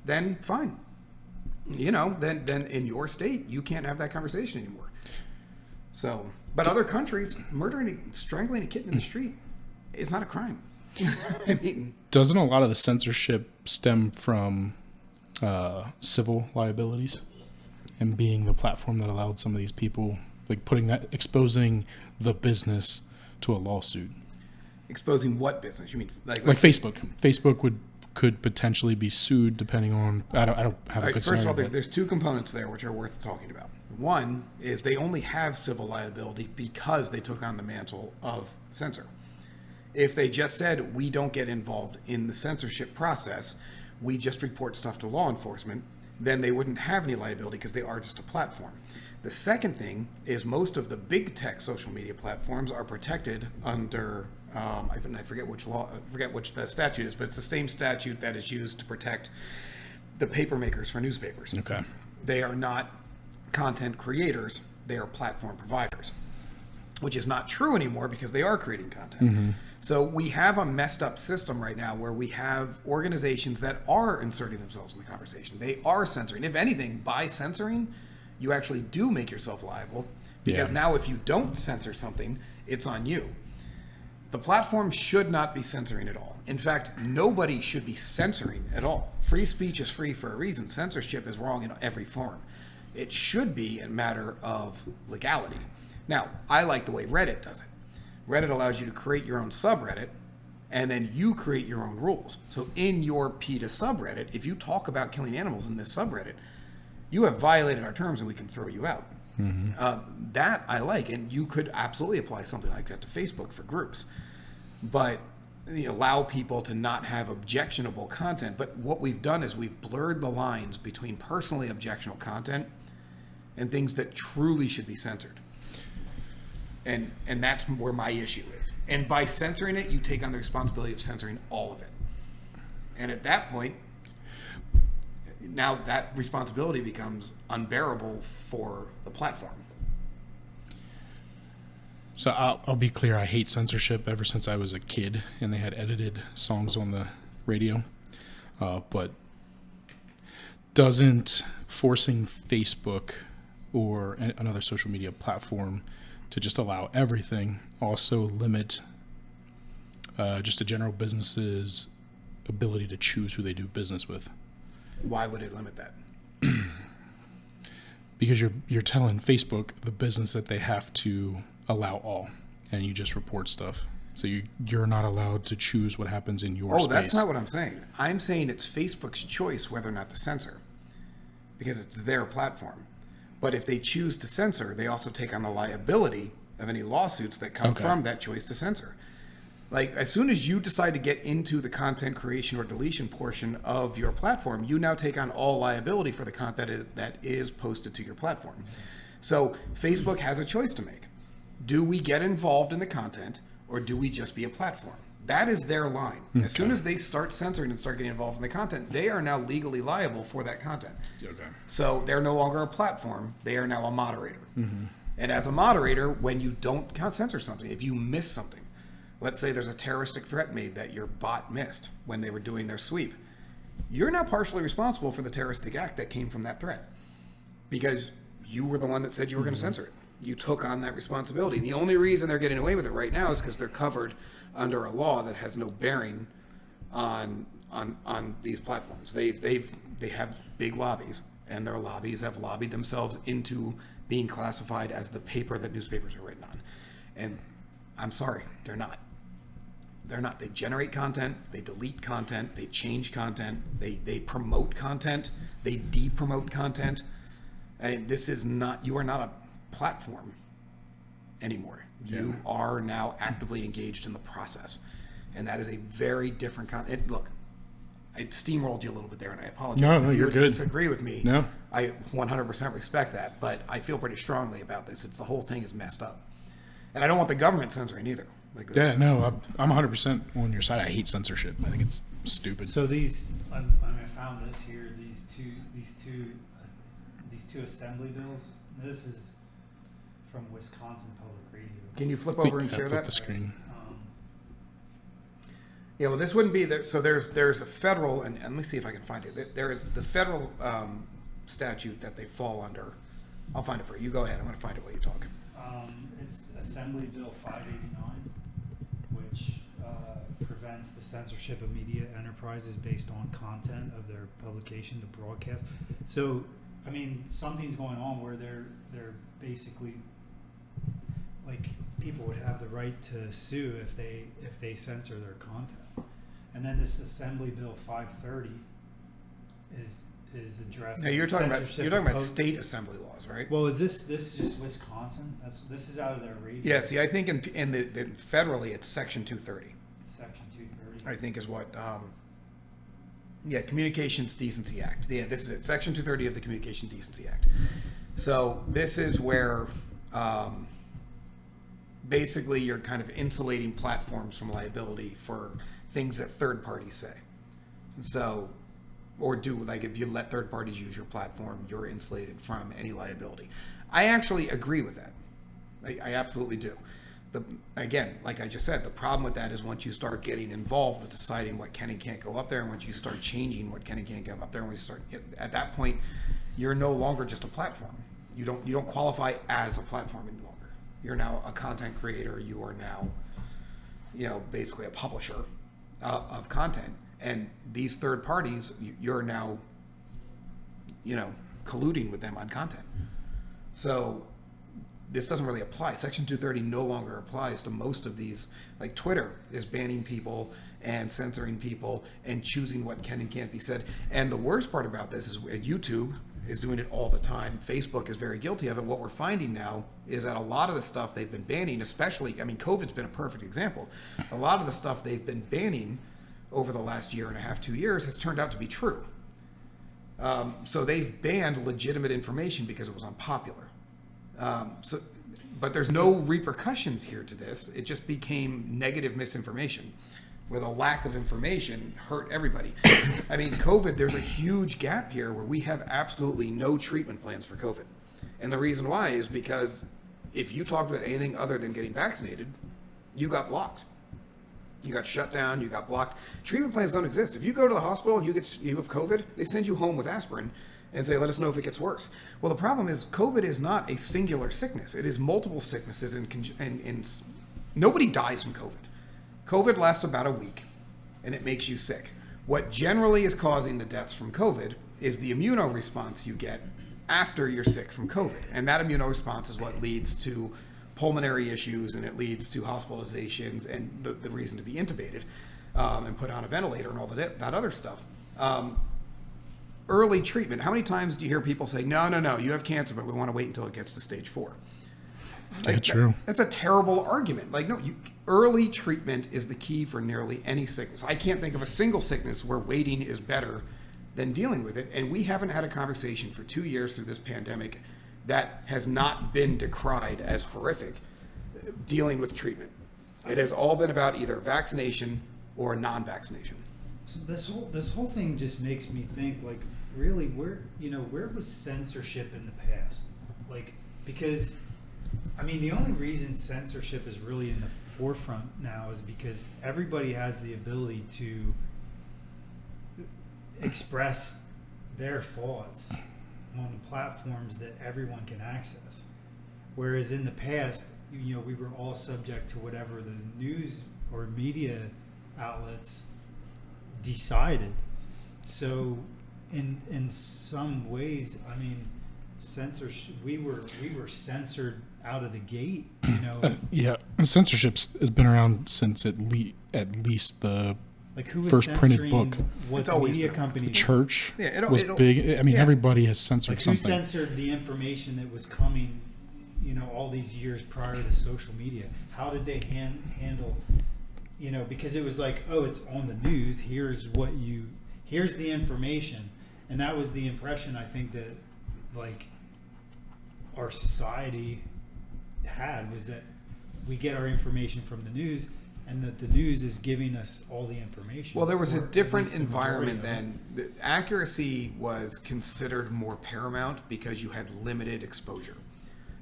then fine. Then in your state, you can't have that conversation anymore. So, but other countries, strangling a kitten in the street is not a crime. I mean, doesn't a lot of the censorship stem from civil liabilities and being the platform that allowed some of these people, like exposing the business to a lawsuit? Exposing what business? You mean like Facebook? Facebook could potentially be sued depending on. I don't have a good. First of all, there's two components there which are worth talking about. One is they only have civil liability because they took on the mantle of censor. If they just said, we don't get involved in the censorship process, we just report stuff to law enforcement, then they wouldn't have any liability because they are just a platform. The second thing is most of the big tech social media platforms are protected under, I forget which law, I forget which the statute is, but it's the same statute that is used to protect the paper makers for newspapers. Okay. They are not content creators, they are platform providers, which is not true anymore because they are creating content. Mm-hmm. So we have a messed up system right now where we have organizations that are inserting themselves in the conversation. They are censoring. If anything, by censoring, you actually do make yourself liable, because now if you don't censor something, it's on you. The platform should not be censoring at all. In fact, nobody should be censoring at all. Free speech is free for a reason. Censorship is wrong in every form. It should be a matter of legality. Now, I like the way Reddit does it. Reddit allows you to create your own subreddit, and then you create your own rules. So in your PETA subreddit, if you talk about killing animals in this subreddit, you have violated our terms and we can throw you out. That I like, and you could absolutely apply something like that to Facebook for groups. But allow people to not have objectionable content. But what we've done is we've blurred the lines between personally objectionable content and things that truly should be censored. And that's where my issue is. And by censoring it, you take on the responsibility of censoring all of it. And at that point, now that responsibility becomes unbearable for the platform. So I'll be clear, I hate censorship ever since I was a kid and they had edited songs on the radio. But doesn't forcing Facebook or another social media platform to just allow everything also limit just a general business's ability to choose who they do business with? Why would it limit that? Because you're telling Facebook, the business, that they have to allow all, and you just report stuff. So you're not allowed to choose what happens in your space. Oh, that's not what I'm saying. I'm saying it's Facebook's choice whether or not to censor, because it's their platform. But if they choose to censor, they also take on the liability of any lawsuits that come from that choice to censor. Like, as soon as you decide to get into the content creation or deletion portion of your platform, you now take on all liability for the content that is posted to your platform. So Facebook has a choice to make. Do we get involved in the content, or do we just be a platform? That is their line. Okay. As soon as they start censoring and start getting involved in the content, they are now legally liable for that content. Okay. So they're no longer a platform. They are now a moderator. Mm-hmm. And as a moderator, when you don't censor something, if you miss something, let's say there's a terroristic threat made that your bot missed when they were doing their sweep, you're now partially responsible for the terroristic act that came from that threat, because you were the one that said you were going to censor it. You took on that responsibility. And the only reason they're getting away with it right now is because they're covered under a law that has no bearing on these platforms. They have big lobbies, and their lobbies have lobbied themselves into being classified as the paper that newspapers are written on. And I'm sorry, they're not. They're not. They generate content, they delete content, they change content, they promote content, they de-promote content. And this is not, you are not a platform anymore. You are now actively engaged in the process. And that is a very different content. Look, I steamrolled you a little bit there, and I apologize. No, if you're good. Disagree with me. No. I 100% respect that, but I feel pretty strongly about this. It's the whole thing is messed up. And I don't want the government censoring either. I'm 100% on your side. I hate censorship. I think it's stupid. So I found this here. These two assembly bills. This is from Wisconsin Public Radio. Can you flip over and share flip that? The screen. Yeah, well, this wouldn't be there. So there's a federal, and let me see if I can find it. There is the federal statute that they fall under. I'll find it for you. You go ahead. I'm going to find it while you talk. It's Assembly Bill 589, which prevents the censorship of media enterprises based on content of their publication to broadcast. So, I mean, something's going on where they're basically, like, people would have the right to sue if they censor their content. And then this Assembly Bill 530 is addressing. Now you're talking about state assembly laws, right? Well, is this just Wisconsin? This is out of their radio. Yeah. See, I think in the federally it's Section 230. Section 230. I think is what. Communications Decency Act. Yeah, this is it. Section 230 of the Communications Decency Act. So this is where basically you're kind of insulating platforms from liability for things that third parties say. So, or do, like, if you let third parties use your platform, you're insulated from any liability. I actually agree with that. I absolutely do. Again, like I just said, the problem with that is once you start getting involved with deciding what can and can't go up there, and once you start changing what can and can't go up there, and when you start, at that point, you're no longer just a platform. You don't qualify as a platform any longer. You're now a content creator. You are now, basically a publisher of content. And these third parties, you're now, colluding with them on content. So this doesn't really apply. Section 230 no longer applies to most of these. Like Twitter is banning people and censoring people and choosing what can and can't be said. And the worst part about this is YouTube is doing it all the time. Facebook is very guilty of it. What we're finding now is that a lot of the stuff they've been banning, especially, COVID's been a perfect example. A lot of the stuff they've been banning over the last year and a half, 2 years, has turned out to be true. So they've banned legitimate information because it was unpopular. But there's no repercussions here to this. It just became negative misinformation, where the lack of information hurt everybody. COVID, there's a huge gap here where we have absolutely no treatment plans for COVID. And the reason why is because if you talked about anything other than getting vaccinated, you got blocked. You got shut down, you got blocked. Treatment plans don't exist. If you go to the hospital and you have COVID, they send you home with aspirin and say, let us know if it gets worse. Well, the problem is COVID is not a singular sickness. It is multiple sicknesses, and nobody dies from COVID. COVID lasts about a week, and it makes you sick. What generally is causing the deaths from COVID is the immunoresponse you get after you're sick from COVID. And that immunoresponse is what leads to pulmonary issues, and it leads to hospitalizations and the reason to be intubated and put on a ventilator and all that other stuff. Early treatment. How many times do you hear people say, no, you have cancer, but we want to wait until it gets to stage 4? That's true. That's a terrible argument. Early treatment is the key for nearly any sickness. I can't think of a single sickness where waiting is better than dealing with it. And we haven't had a conversation for 2 years through this pandemic that has not been decried as horrific, dealing with treatment. It has all been about either vaccination or non-vaccination. So this whole thing just makes me think, really, where was censorship in the past? Because the only reason censorship is really in the forefront now is because everybody has the ability to express their thoughts on the platforms that everyone can access. Whereas in the past, we were all subject to whatever the news or media outlets decided. So in some ways, censorship, we were censored out of the gate, Censorship has been around since at least the who was first printed book. What It's the always media been. company The church Yeah, was big. Everybody has censored who something. censored the information that was coming, all these years prior to social media? How did they handle, because it was it's on the news. Here's the information, and that was the impression I think that our society had, was that we get our information from the news, and that the news is giving us all the information. Well, there was a or at different least the majority environment of it. then. The accuracy was considered more paramount because you had limited exposure.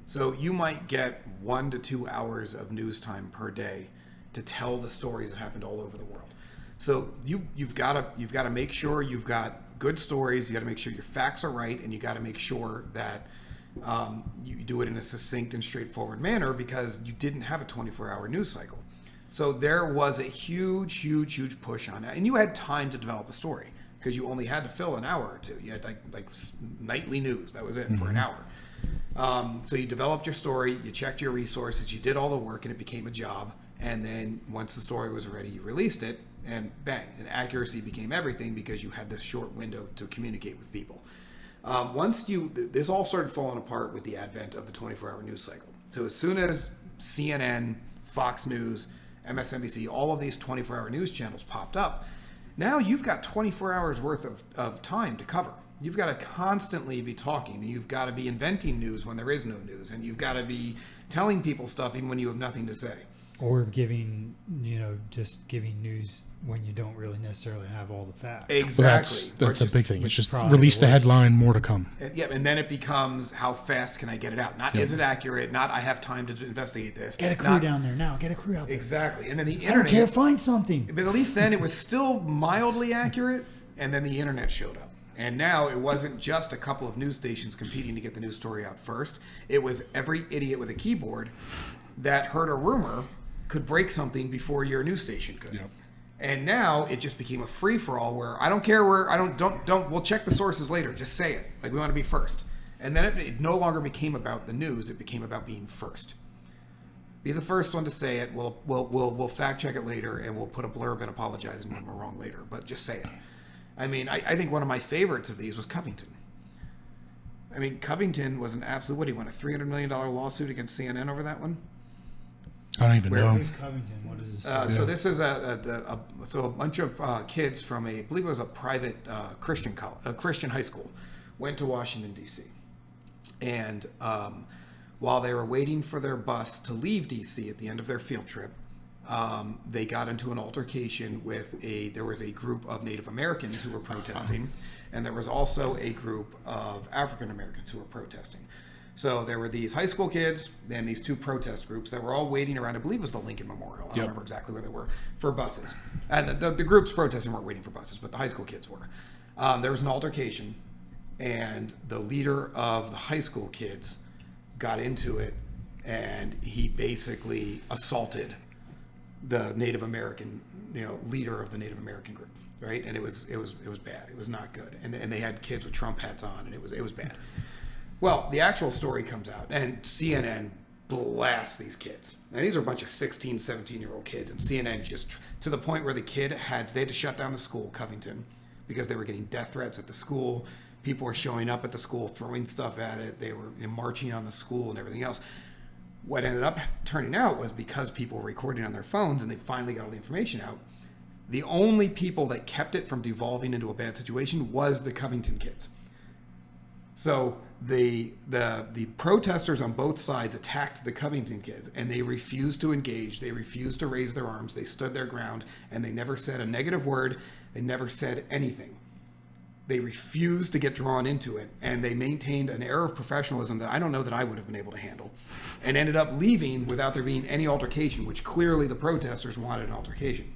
So you might get 1 to 2 hours of news time per day to tell the stories that happened all over the world. So you've got to make sure you've got good stories. You got to make sure your facts are right, and you got to make sure that you do it in a succinct and straightforward manner, because you didn't have a 24-hour news cycle. So there was a huge push on that, and you had time to develop a story because you only had to fill an hour or two. You had like nightly news. That was it for an hour. So you developed your story, you checked your resources, you did all the work, and it became a job. And then once the story was ready, you released it, and bang, and accuracy became everything because you had this short window to communicate with people. This all started falling apart with the advent of the 24-hour news cycle. So as soon as CNN, Fox News, MSNBC, all of these 24-hour news channels popped up, now you've got 24 hours worth of time to cover. You've got to constantly be talking, and you've got to be inventing news when there is no news, and you've got to be telling people stuff even when you have nothing to say. Or giving, just giving news when you don't really necessarily have all the facts. Exactly. Well, that's a big thing. It's just probably release the the worst. headline, more to come. Yeah, and then it becomes, how fast can I get it out? Not is it accurate, not I have time to investigate this. Get a crew down there now. Get a crew out there. Exactly. And then the I don't internet. care. Find something. But at least then it was still mildly accurate, and then the internet showed up. And now it wasn't just a couple of news stations competing to get the news story out first. It was every idiot with a keyboard that heard a rumor could break something before your news station could. Yep. And now it just became a free for all where I don't care where don't we'll check the sources later. Just say it. Like we want to be first. And then it no longer became about the news. It became about being first. Be the first one to say it. We'll fact check it later and we'll put a blurb and apologize when we're wrong later. But just say it. I mean, I think one of my favorites of these was Covington. I mean, Covington was an absolute. What do you want? A $300 million lawsuit against CNN over that one? I don't even know. Who's Covington? What is this? So this is a bunch of kids from I believe it was a private Christian high school, went to Washington D.C. and while they were waiting for their bus to leave D.C. at the end of their field trip, they got into an altercation with there was a group of Native Americans who were protesting, and there was also a group of African Americans who were protesting. So there were these high school kids and these two protest groups that were all waiting around, I believe it was the Lincoln Memorial. I don't remember exactly where they were, for buses. And the groups protesting weren't waiting for buses, but the high school kids were. There was an altercation, and the leader of the high school kids got into it, and he basically assaulted the Native American, leader of the Native American group, right? And it was bad. It was not good. And they had kids with Trump hats on, and it was bad. Well, the actual story comes out, and CNN blasts these kids. Now, these are a bunch of 16, 17-year-old kids, and CNN just, to the point where they had to shut down the school, Covington, because they were getting death threats at the school. People were showing up at the school, throwing stuff at it. They were marching on the school and everything else. What ended up turning out was because people were recording on their phones and they finally got all the information out, the only people that kept it from devolving into a bad situation was the Covington kids. So the protesters on both sides attacked the Covington kids, and they refused to engage. They refused to raise their arms. They stood their ground, and they never said a negative word. They never said anything. They refused to get drawn into it, and they maintained an air of professionalism that I don't know that I would have been able to handle, and ended up leaving without there being any altercation, which clearly the protesters wanted an altercation.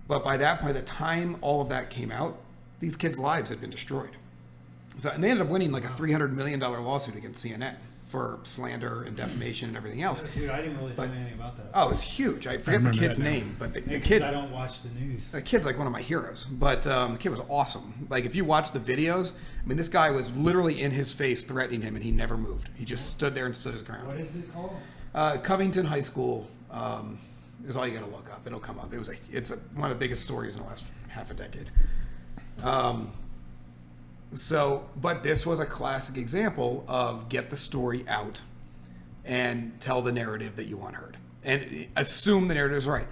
But by the time all of that came out, these kids' lives had been destroyed. So, and they ended up winning like a $300 million lawsuit against CNN for slander and defamation and everything else. Dude, I didn't really know anything about that. Oh, it was huge. I forget the kid's name, but the kid. I don't watch the news. The kid's like one of my heroes, but the kid was awesome. Like if you watch the videos, I mean, this guy was literally in his face threatening him, and he never moved. He just stood there and stood his ground. What is it called? Covington High School is all you got to look up. It'll come up. It's one of the biggest stories in the last half a decade. But this was a classic example of get the story out and tell the narrative that you want heard. And assume the narrative is right.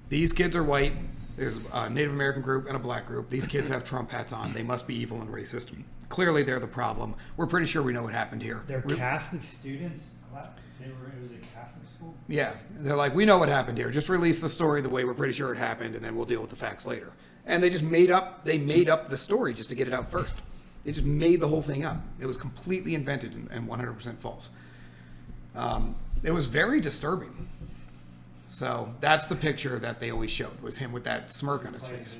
These kids are white. There's a Native American group and a black group. These kids have Trump hats on. They must be evil and racist. Clearly, they're the problem. We're pretty sure we know what happened here. They're Catholic students? It was a Catholic school? Yeah. They're like, we know what happened here. Just release the story the way we're pretty sure it happened, and then we'll deal with the facts later. And they just made up the story just to get it out first. They just made the whole thing up. It was completely invented and 100% false. It was very disturbing. So that's the picture that they always showed, was him with that smirk on his face.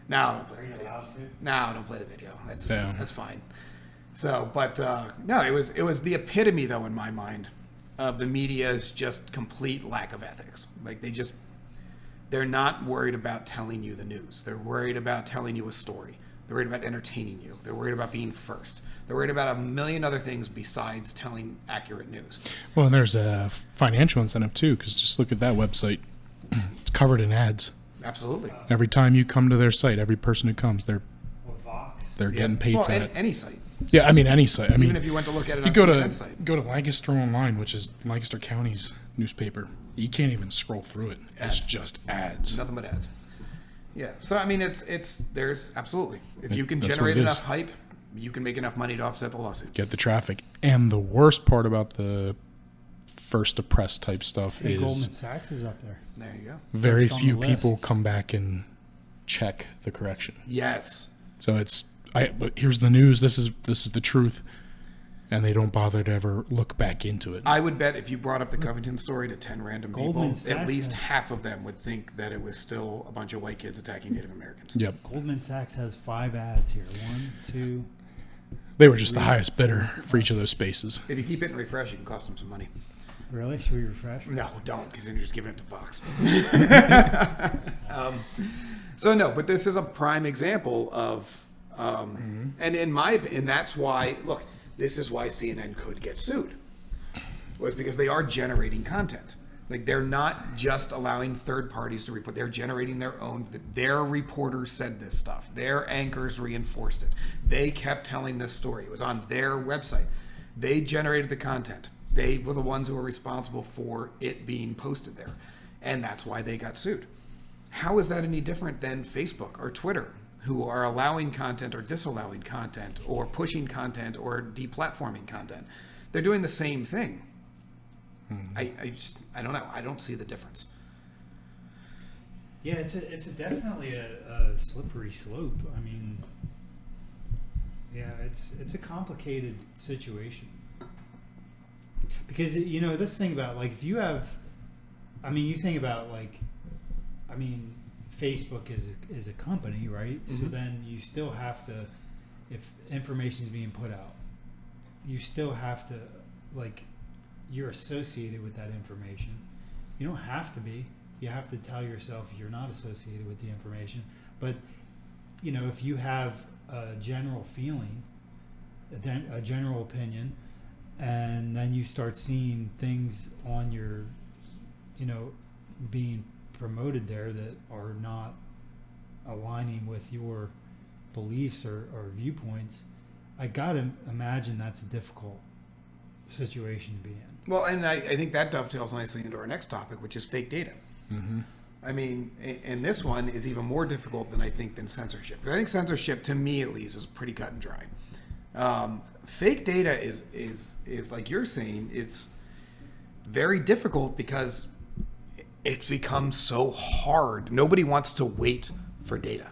No, don't play the video. No, don't play the video. That's fine. So, but no, it was the epitome, though, in my mind, of the media's just complete lack of ethics. Like they're not worried about telling you the news. They're worried about telling you a story. They're worried about entertaining you. They're worried about being first. They're worried about a million other things besides telling accurate news. Well, and there's a financial incentive, too, because just look at that website. It's covered in ads. Absolutely. Every time you come to their site, every person who comes, they're getting paid for it. Any site. Yeah, I mean, any site. I mean, even if you went to look at it on CNN's site. Go to Lancaster Online, which is Lancaster County's newspaper. You can't even scroll through it. It's just ads. Nothing but ads. Yeah. So, I mean, there's absolutely. If you can That's generate what it enough is. hype, you can make enough money to offset the lawsuit. Get the traffic. And the worst part about the first to press type stuff Hey, is Goldman Sachs is up there. There you go. very First on few the people list. come back and check the correction. Yes. So but here's the news. This is the truth. And they don't bother to ever look back into it. I would bet if you brought up the Covington story to 10 random Goldman people, Sachs at least has- half of them would think that it was still a bunch of white kids attacking Native Americans. Yep. Goldman Sachs has 5 ads here. 1, 2. They were just the highest bidder for each of those spaces. If you keep hitting refresh, you can cost them some money. Really? Should we refresh? No, don't, because then you're just giving it to Fox. So no, but this is a prime example of, and in my opinion, that's why. Look, this is why CNN could get sued, was because they are generating content. Like, they're not just allowing third parties to report; they're generating their own. Their reporters said this stuff. Their anchors reinforced it. They kept telling this story. It was on their website. They generated the content. They were the ones who were responsible for it being posted there. And that's why they got sued. How is that any different than Facebook or Twitter, who are allowing content or disallowing content or pushing content or deplatforming content? They're doing the same thing. I don't know. I don't see the difference. Yeah, it's definitely a slippery slope. I mean, yeah, it's a complicated situation. Because, you know, this thing about, like, if you have, I mean, you think about, like, I mean, Facebook is a company, right? Mm-hmm. So then you still have to, if information is being put out, you still have to, like, you're associated with that information. You don't have to be. You have to tell yourself you're not associated with the information. But, you know, if you have a general feeling, a general opinion, and then you start seeing things on your, you know, being promoted there that are not aligning with your beliefs or viewpoints, I gotta imagine that's a difficult situation to be in. Well, and I think that dovetails nicely into our next topic, which is fake data. Mm-hmm. I mean, and this one is even more difficult than censorship. But I think censorship, to me at least, is pretty cut and dry. Fake data is like you're saying, it's very difficult because it's become so hard. Nobody wants to wait for data.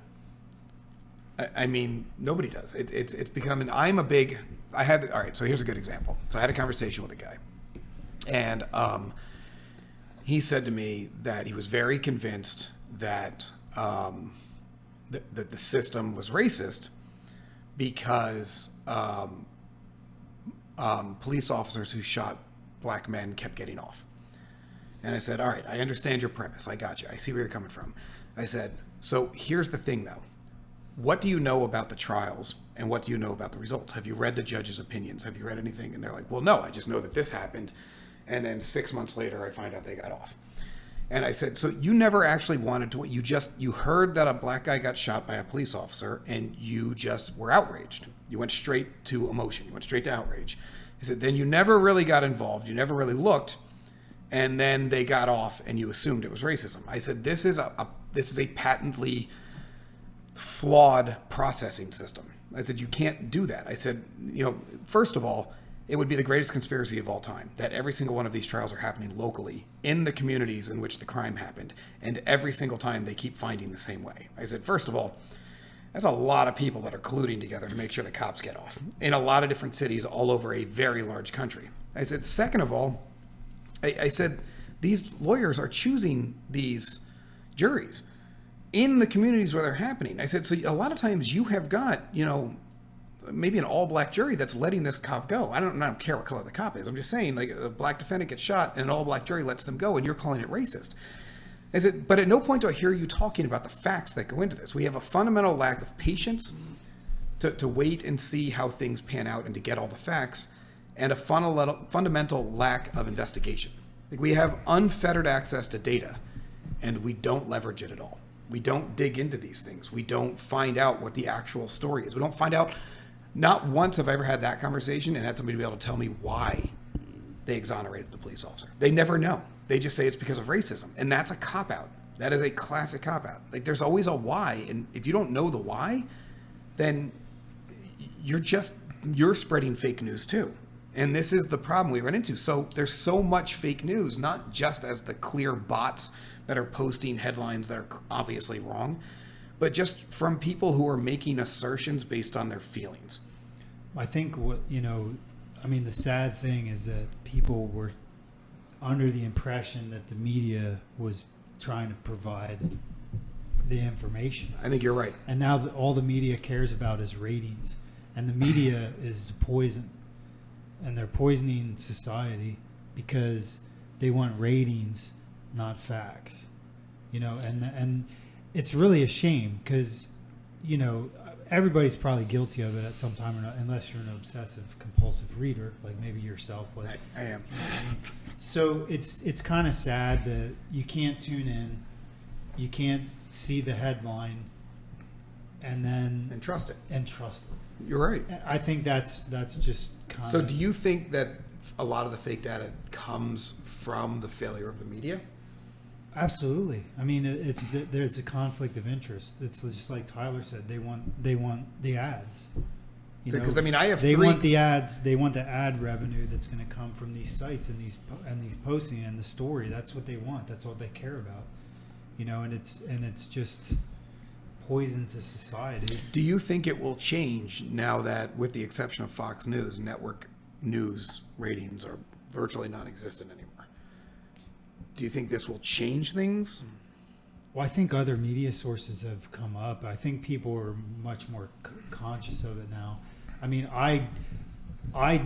I mean, nobody does. It's become all right, so here's a good example. So I had a conversation with a guy, and he said to me that he was very convinced that that the system was racist because police officers who shot black men kept getting off. And I said, all right, I understand your premise. I got you. I see where you're coming from. I said, so here's the thing, though. What do you know about the trials, and what do you know about the results? Have you read the judges' opinions? Have you read anything? And they're like, well, no, I just know that this happened. And then 6 months later, I find out they got off. And I said, so you never actually wanted to, you heard that a black guy got shot by a police officer, and you just were outraged. You went straight to emotion. You went straight to outrage. I said, then you never really got involved. You never really looked. And then they got off, and you assumed it was racism. I said, this is a patently flawed processing system. I said, you can't do that. I said, first of all, it would be the greatest conspiracy of all time that every single one of these trials are happening locally in the communities in which the crime happened. And every single time they keep finding the same way. I said, first of all, that's a lot of people that are colluding together to make sure the cops get off in a lot of different cities all over a very large country. I said, second of all, I said, these lawyers are choosing these juries in the communities where they're happening. I said, so a lot of times you have got, maybe an all-black jury that's letting this cop go. I don't care what color the cop is. I'm just saying, like, a black defendant gets shot and an all-black jury lets them go, and you're calling it racist. I said, but at no point do I hear you talking about the facts that go into this. We have a fundamental lack of patience to wait and see how things pan out and to get all the facts, and a fundamental lack of investigation. Like, we have unfettered access to data, and we don't leverage it at all. We don't dig into these things. We don't find out what the actual story is. We don't find out. Not once have I ever had that conversation and had somebody be able to tell me why they exonerated the police officer. They never know. They just say it's because of racism. And that's a cop-out. That is a classic cop-out. Like, there's always a why. And if you don't know the why, then you're spreading fake news too. And this is the problem we run into. So there's so much fake news, not just as the clear bots that are posting headlines that are obviously wrong, but just from people who are making assertions based on their feelings. I think the sad thing is that people were under the impression that the media was trying to provide the information. I think you're right. And now all the media cares about is ratings. And the media is poison. And they're poisoning society because they want ratings, not facts. You know, and it's really a shame because, you know, everybody's probably guilty of it at some time or not, unless you're an obsessive compulsive reader, like maybe yourself. Like I am. So it's kind of sad that you can't tune in, you can't see the headline, and trust it. You're right. I think that's just kind of. So do you think that a lot of the fake data comes from the failure of the media? Absolutely. I mean, there's a conflict of interest. It's just like Tyler said. They want the ads. Because I mean, I have they three. want the ads. They want the ad revenue that's going to come from these sites and these posting and the story. That's what they want. That's what they care about. You know, and it's just poison to society. Do you think it will change now that, with the exception of Fox News, network news ratings are virtually non-existent anymore? Do you think this will change things? Well, I think other media sources have come up. I think people are much more conscious of it now. I mean, I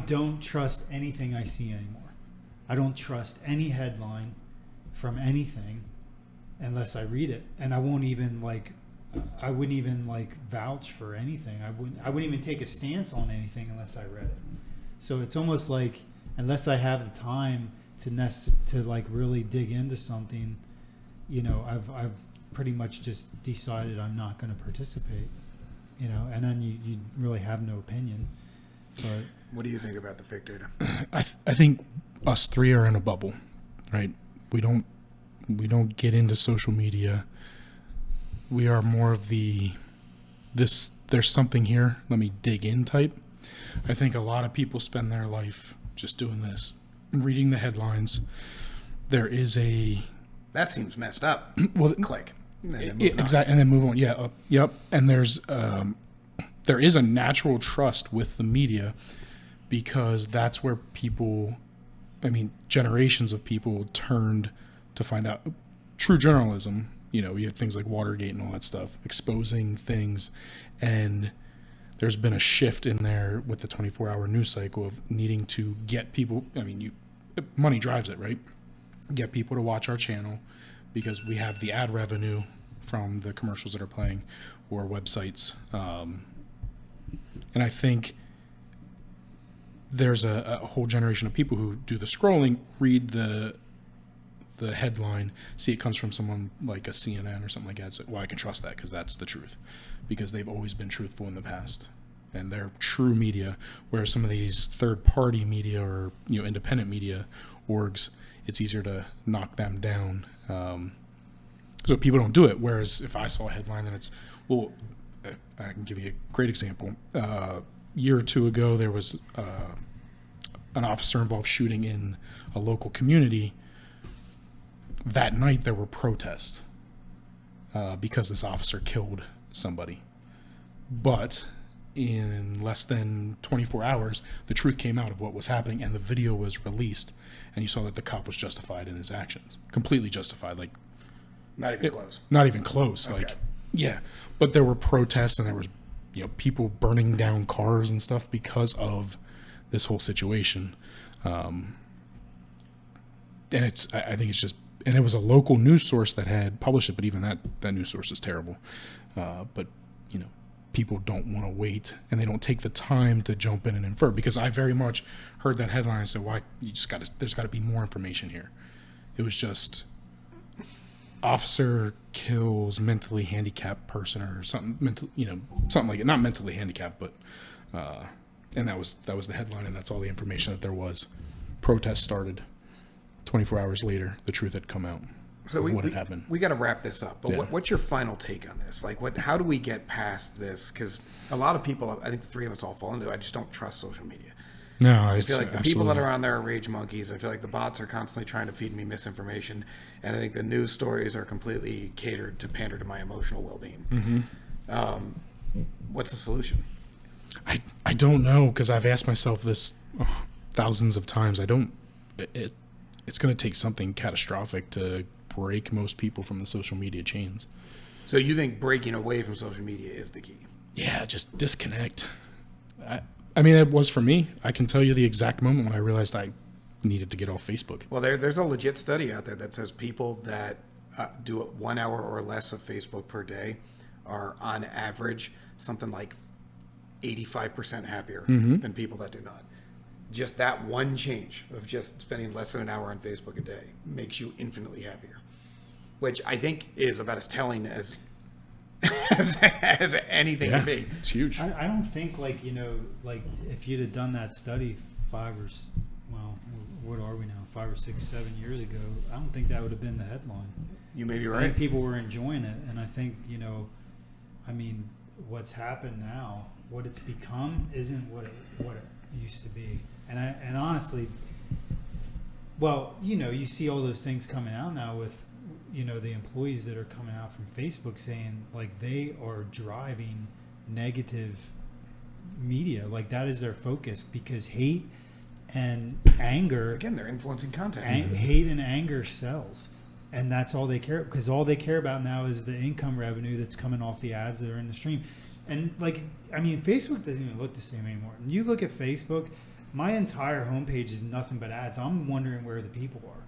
don't trust anything I see anymore. I don't trust any headline from anything unless I read it, and I wouldn't even vouch for anything. I wouldn't even take a stance on anything unless I read it. So it's almost like, unless I have the time to like really dig into something, you know, I've pretty much just decided I'm not going to participate, you know, and then you really have no opinion. But what do you think about the fake data? I think us three are in a bubble, right? We don't get into social media. We are more of there's something here, let me dig in type. I think a lot of people spend their life just doing this, reading the headlines. There is that seems messed up. Well, click. Exactly, and then move on. Yeah, yep. And there is a natural trust with the media because that's where people, I mean, generations of people turned to find out true journalism. You know, you have things like Watergate and all that stuff, exposing things, and there's been a shift in there with the 24-hour news cycle of needing to get people. I mean, money drives it, right? Get people to watch our channel because we have the ad revenue from the commercials that are playing or websites. And I think there's a whole generation of people who do the scrolling, read the headline, see it comes from someone like a CNN or something like that. It's like, well, I can trust that because that's the truth, because they've always been truthful in the past and they're true media. Whereas some of these third-party media or independent media orgs, it's easier to knock them down. So people don't do it. Whereas if I saw a headline, then it's, well, I can give you a great example. A year or two ago, there was an officer-involved shooting in a local community. That night, there were protests because this officer killed somebody. But in less than 24 hours, the truth came out of what was happening, and the video was released, and you saw that the cop was justified in his actions. Completely justified. Like, not even close. Not even close. Okay. Like, yeah. But there were protests, and there was, people burning down cars and stuff because of this whole situation. And I think it's just, and it was a local news source that had published it, but even that news source is terrible. But people don't want to wait, and they don't take the time to jump in and infer, because I very much heard that headline and said, why, there's got to be more information here. It was just officer kills mentally handicapped person or something, something like it. Not mentally handicapped, but and that was the headline, and that's all the information that there was. Protests started. 24 hours later, the truth had come out. So what had happened. We got to wrap this up. But Yeah. what's your final take on this? Like, how do we get past this? Because a lot of people, I think the three of us all fall into it. I just don't trust social media. No, I feel like the people that are on there are rage monkeys. I feel like the bots are constantly trying to feed me misinformation, and I think the news stories are completely catered to pander to my emotional well-being. Mm-hmm. What's the solution? I don't know, because I've asked myself this thousands of times. It's going to take something catastrophic to break most people from the social media chains. So you think breaking away from social media is the key? Yeah, just disconnect. I mean, it was for me. I can tell you the exact moment when I realized I needed to get off Facebook. Well, there's a legit study out there that says people that do 1 hour or less of Facebook per day are on average something like 85% happier than people that do not. Just that one change of just spending less than an hour on Facebook a day makes you infinitely happier, which I think is about as telling as anything can be. It's huge. I don't think like if you'd have done that study what are we now, 5 or 6, 7 years ago, I don't think that would have been the headline. You may be I right. think people were enjoying it, and I think what's happened now, what it's become, isn't what it used to be. And honestly, well, you see all those things coming out now with the employees that are coming out from Facebook saying like they are driving negative media, like that is their focus, because hate and anger, Again, they're influencing content. hate and anger sells, and that's all they care, because all they care about now is the income revenue that's coming off the ads that are in the stream. And Facebook doesn't even look the same anymore. When you look at Facebook, my entire homepage is nothing but ads. I'm wondering where the people are.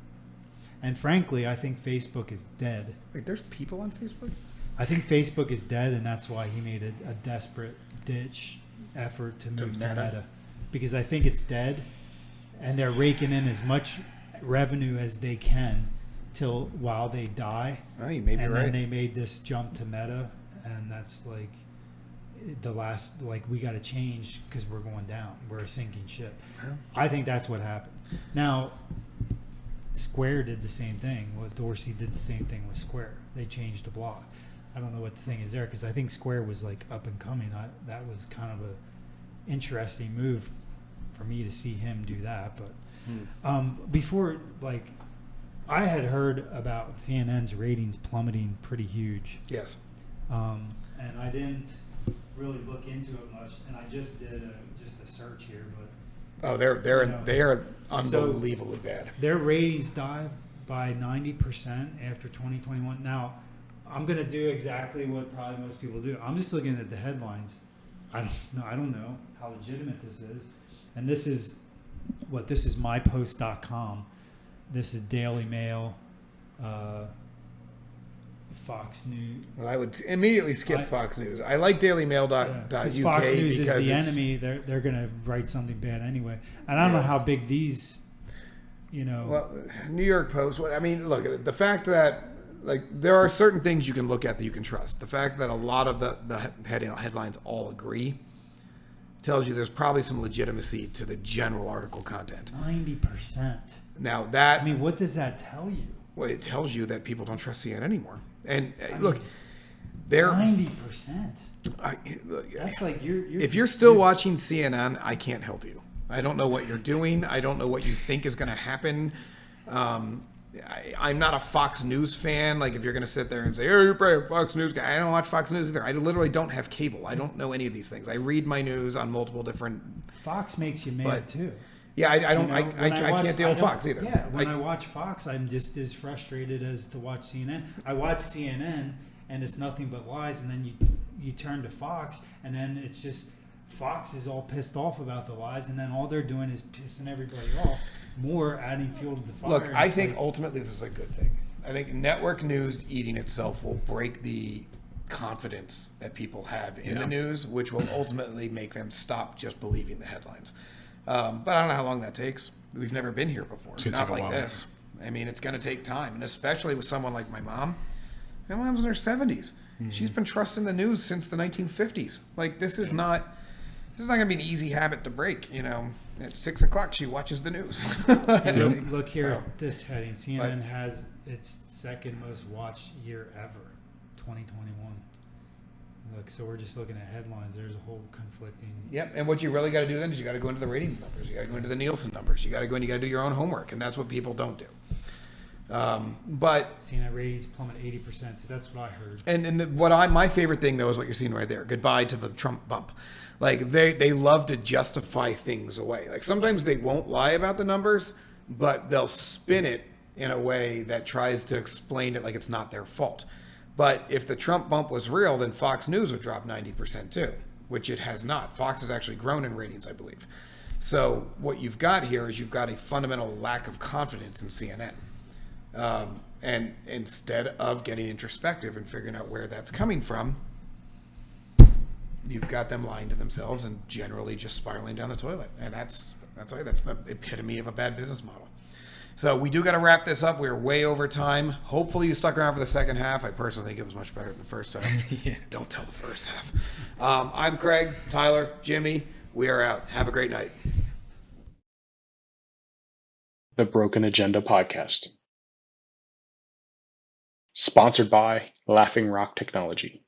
And frankly, I think Facebook is dead. Wait, there's people on Facebook? I think Facebook is dead, and that's why he made a desperate ditch effort to move to Meta. Because I think it's dead, and they're raking in as much revenue as they can while they die. Oh, you may be and right. then they made this jump to Meta, and that's like the last, like, we got to change because we're going down. We're a sinking ship. Yeah. I think that's what happened. Now, Square did the same thing. Dorsey did the same thing with Square. They changed the block. I don't know what the thing is there, because I think Square was like up and coming. That was kind of a interesting move for me to see him do that. But before, like, I had heard about CNN's ratings plummeting pretty huge. Yes. And I didn't really look into it much, and I just did a search here, but Oh, they're unbelievably bad. their ratings dive by 90% after 2021. Now, I'm going to do exactly what probably most people do. I'm just looking at the headlines. I don't know how legitimate this is. And this is mypost.com. This is Daily Mail, Fox News. Well, I would immediately skip Fox News. I like dailymail.uk Because Fox News is because the enemy. They're going to write something bad anyway. And I don't know how big these, Well, New York Post. Look, the fact that there are certain things you can look at that you can trust. The fact that a lot of the headlines all agree tells you there's probably some legitimacy to the general article content. 90%. Now that, what does that tell you? well, it tells you that people don't trust CNN anymore. And look, they're 90%. That's like if you're still watching CNN, I can't help you. I don't know what you're doing. I don't know what you think is going to happen. I'm not a Fox News fan. Like, if you're going to sit there and say, "Oh, you're probably a Fox News guy," I don't watch Fox News either. I literally don't have cable. I don't know any of these things. I read my news on multiple different. Fox makes you mad too. Yeah, I don't. You know, I can't deal with Fox either. Yeah, when I watch Fox, I'm just as frustrated as to watch CNN. I watch CNN, and it's nothing but lies. And then you turn to Fox, and then it's just Fox is all pissed off about the lies, and then all they're doing is pissing everybody off. More adding fuel to the fire. Look, I think ultimately this is a good thing. I think network news eating itself will break the confidence that people have in the news, which will ultimately make them stop just believing the headlines. But I don't know how long that takes. We've never been here before. Not like this. It's going to take time, and especially with someone like my mom. My mom's in her 70s. Mm-hmm. She's been trusting the news since the 1950s. Like, this is not going to be an easy habit to break. At 6 o'clock, she watches the news. Look here, this heading. CNN has its second most watched year ever, 2021. Look, so we're just looking at headlines. There's a whole conflicting. Yep, and what you really got to do then is you got to go into the ratings numbers. You got to go into the Nielsen numbers. You got to go and you got to do your own homework, and that's what people don't do. But CNN ratings plummet 80%. So that's what I heard. And my favorite thing though is what you're seeing right there. Goodbye to the Trump bump. Like they love to justify things away. Like sometimes they won't lie about the numbers, but they'll spin it in a way that tries to explain it like it's not their fault. But if the Trump bump was real, then Fox News would drop 90% too, which it has not. Fox has actually grown in ratings, I believe. So what you've got here is you've got a fundamental lack of confidence in CNN. And instead of getting introspective and figuring out where that's coming from, you've got them lying to themselves and generally just spiraling down the toilet. And that's the epitome of a bad business model. So we do got to wrap this up. We're way over time. Hopefully you stuck around for the second half. I personally think it was much better than the first half. Yeah. Don't tell the first half. I'm Craig, Tyler, Jimmy. We are out. Have a great night. The Broken Agenda Podcast. Sponsored by Laughing Rock Technology.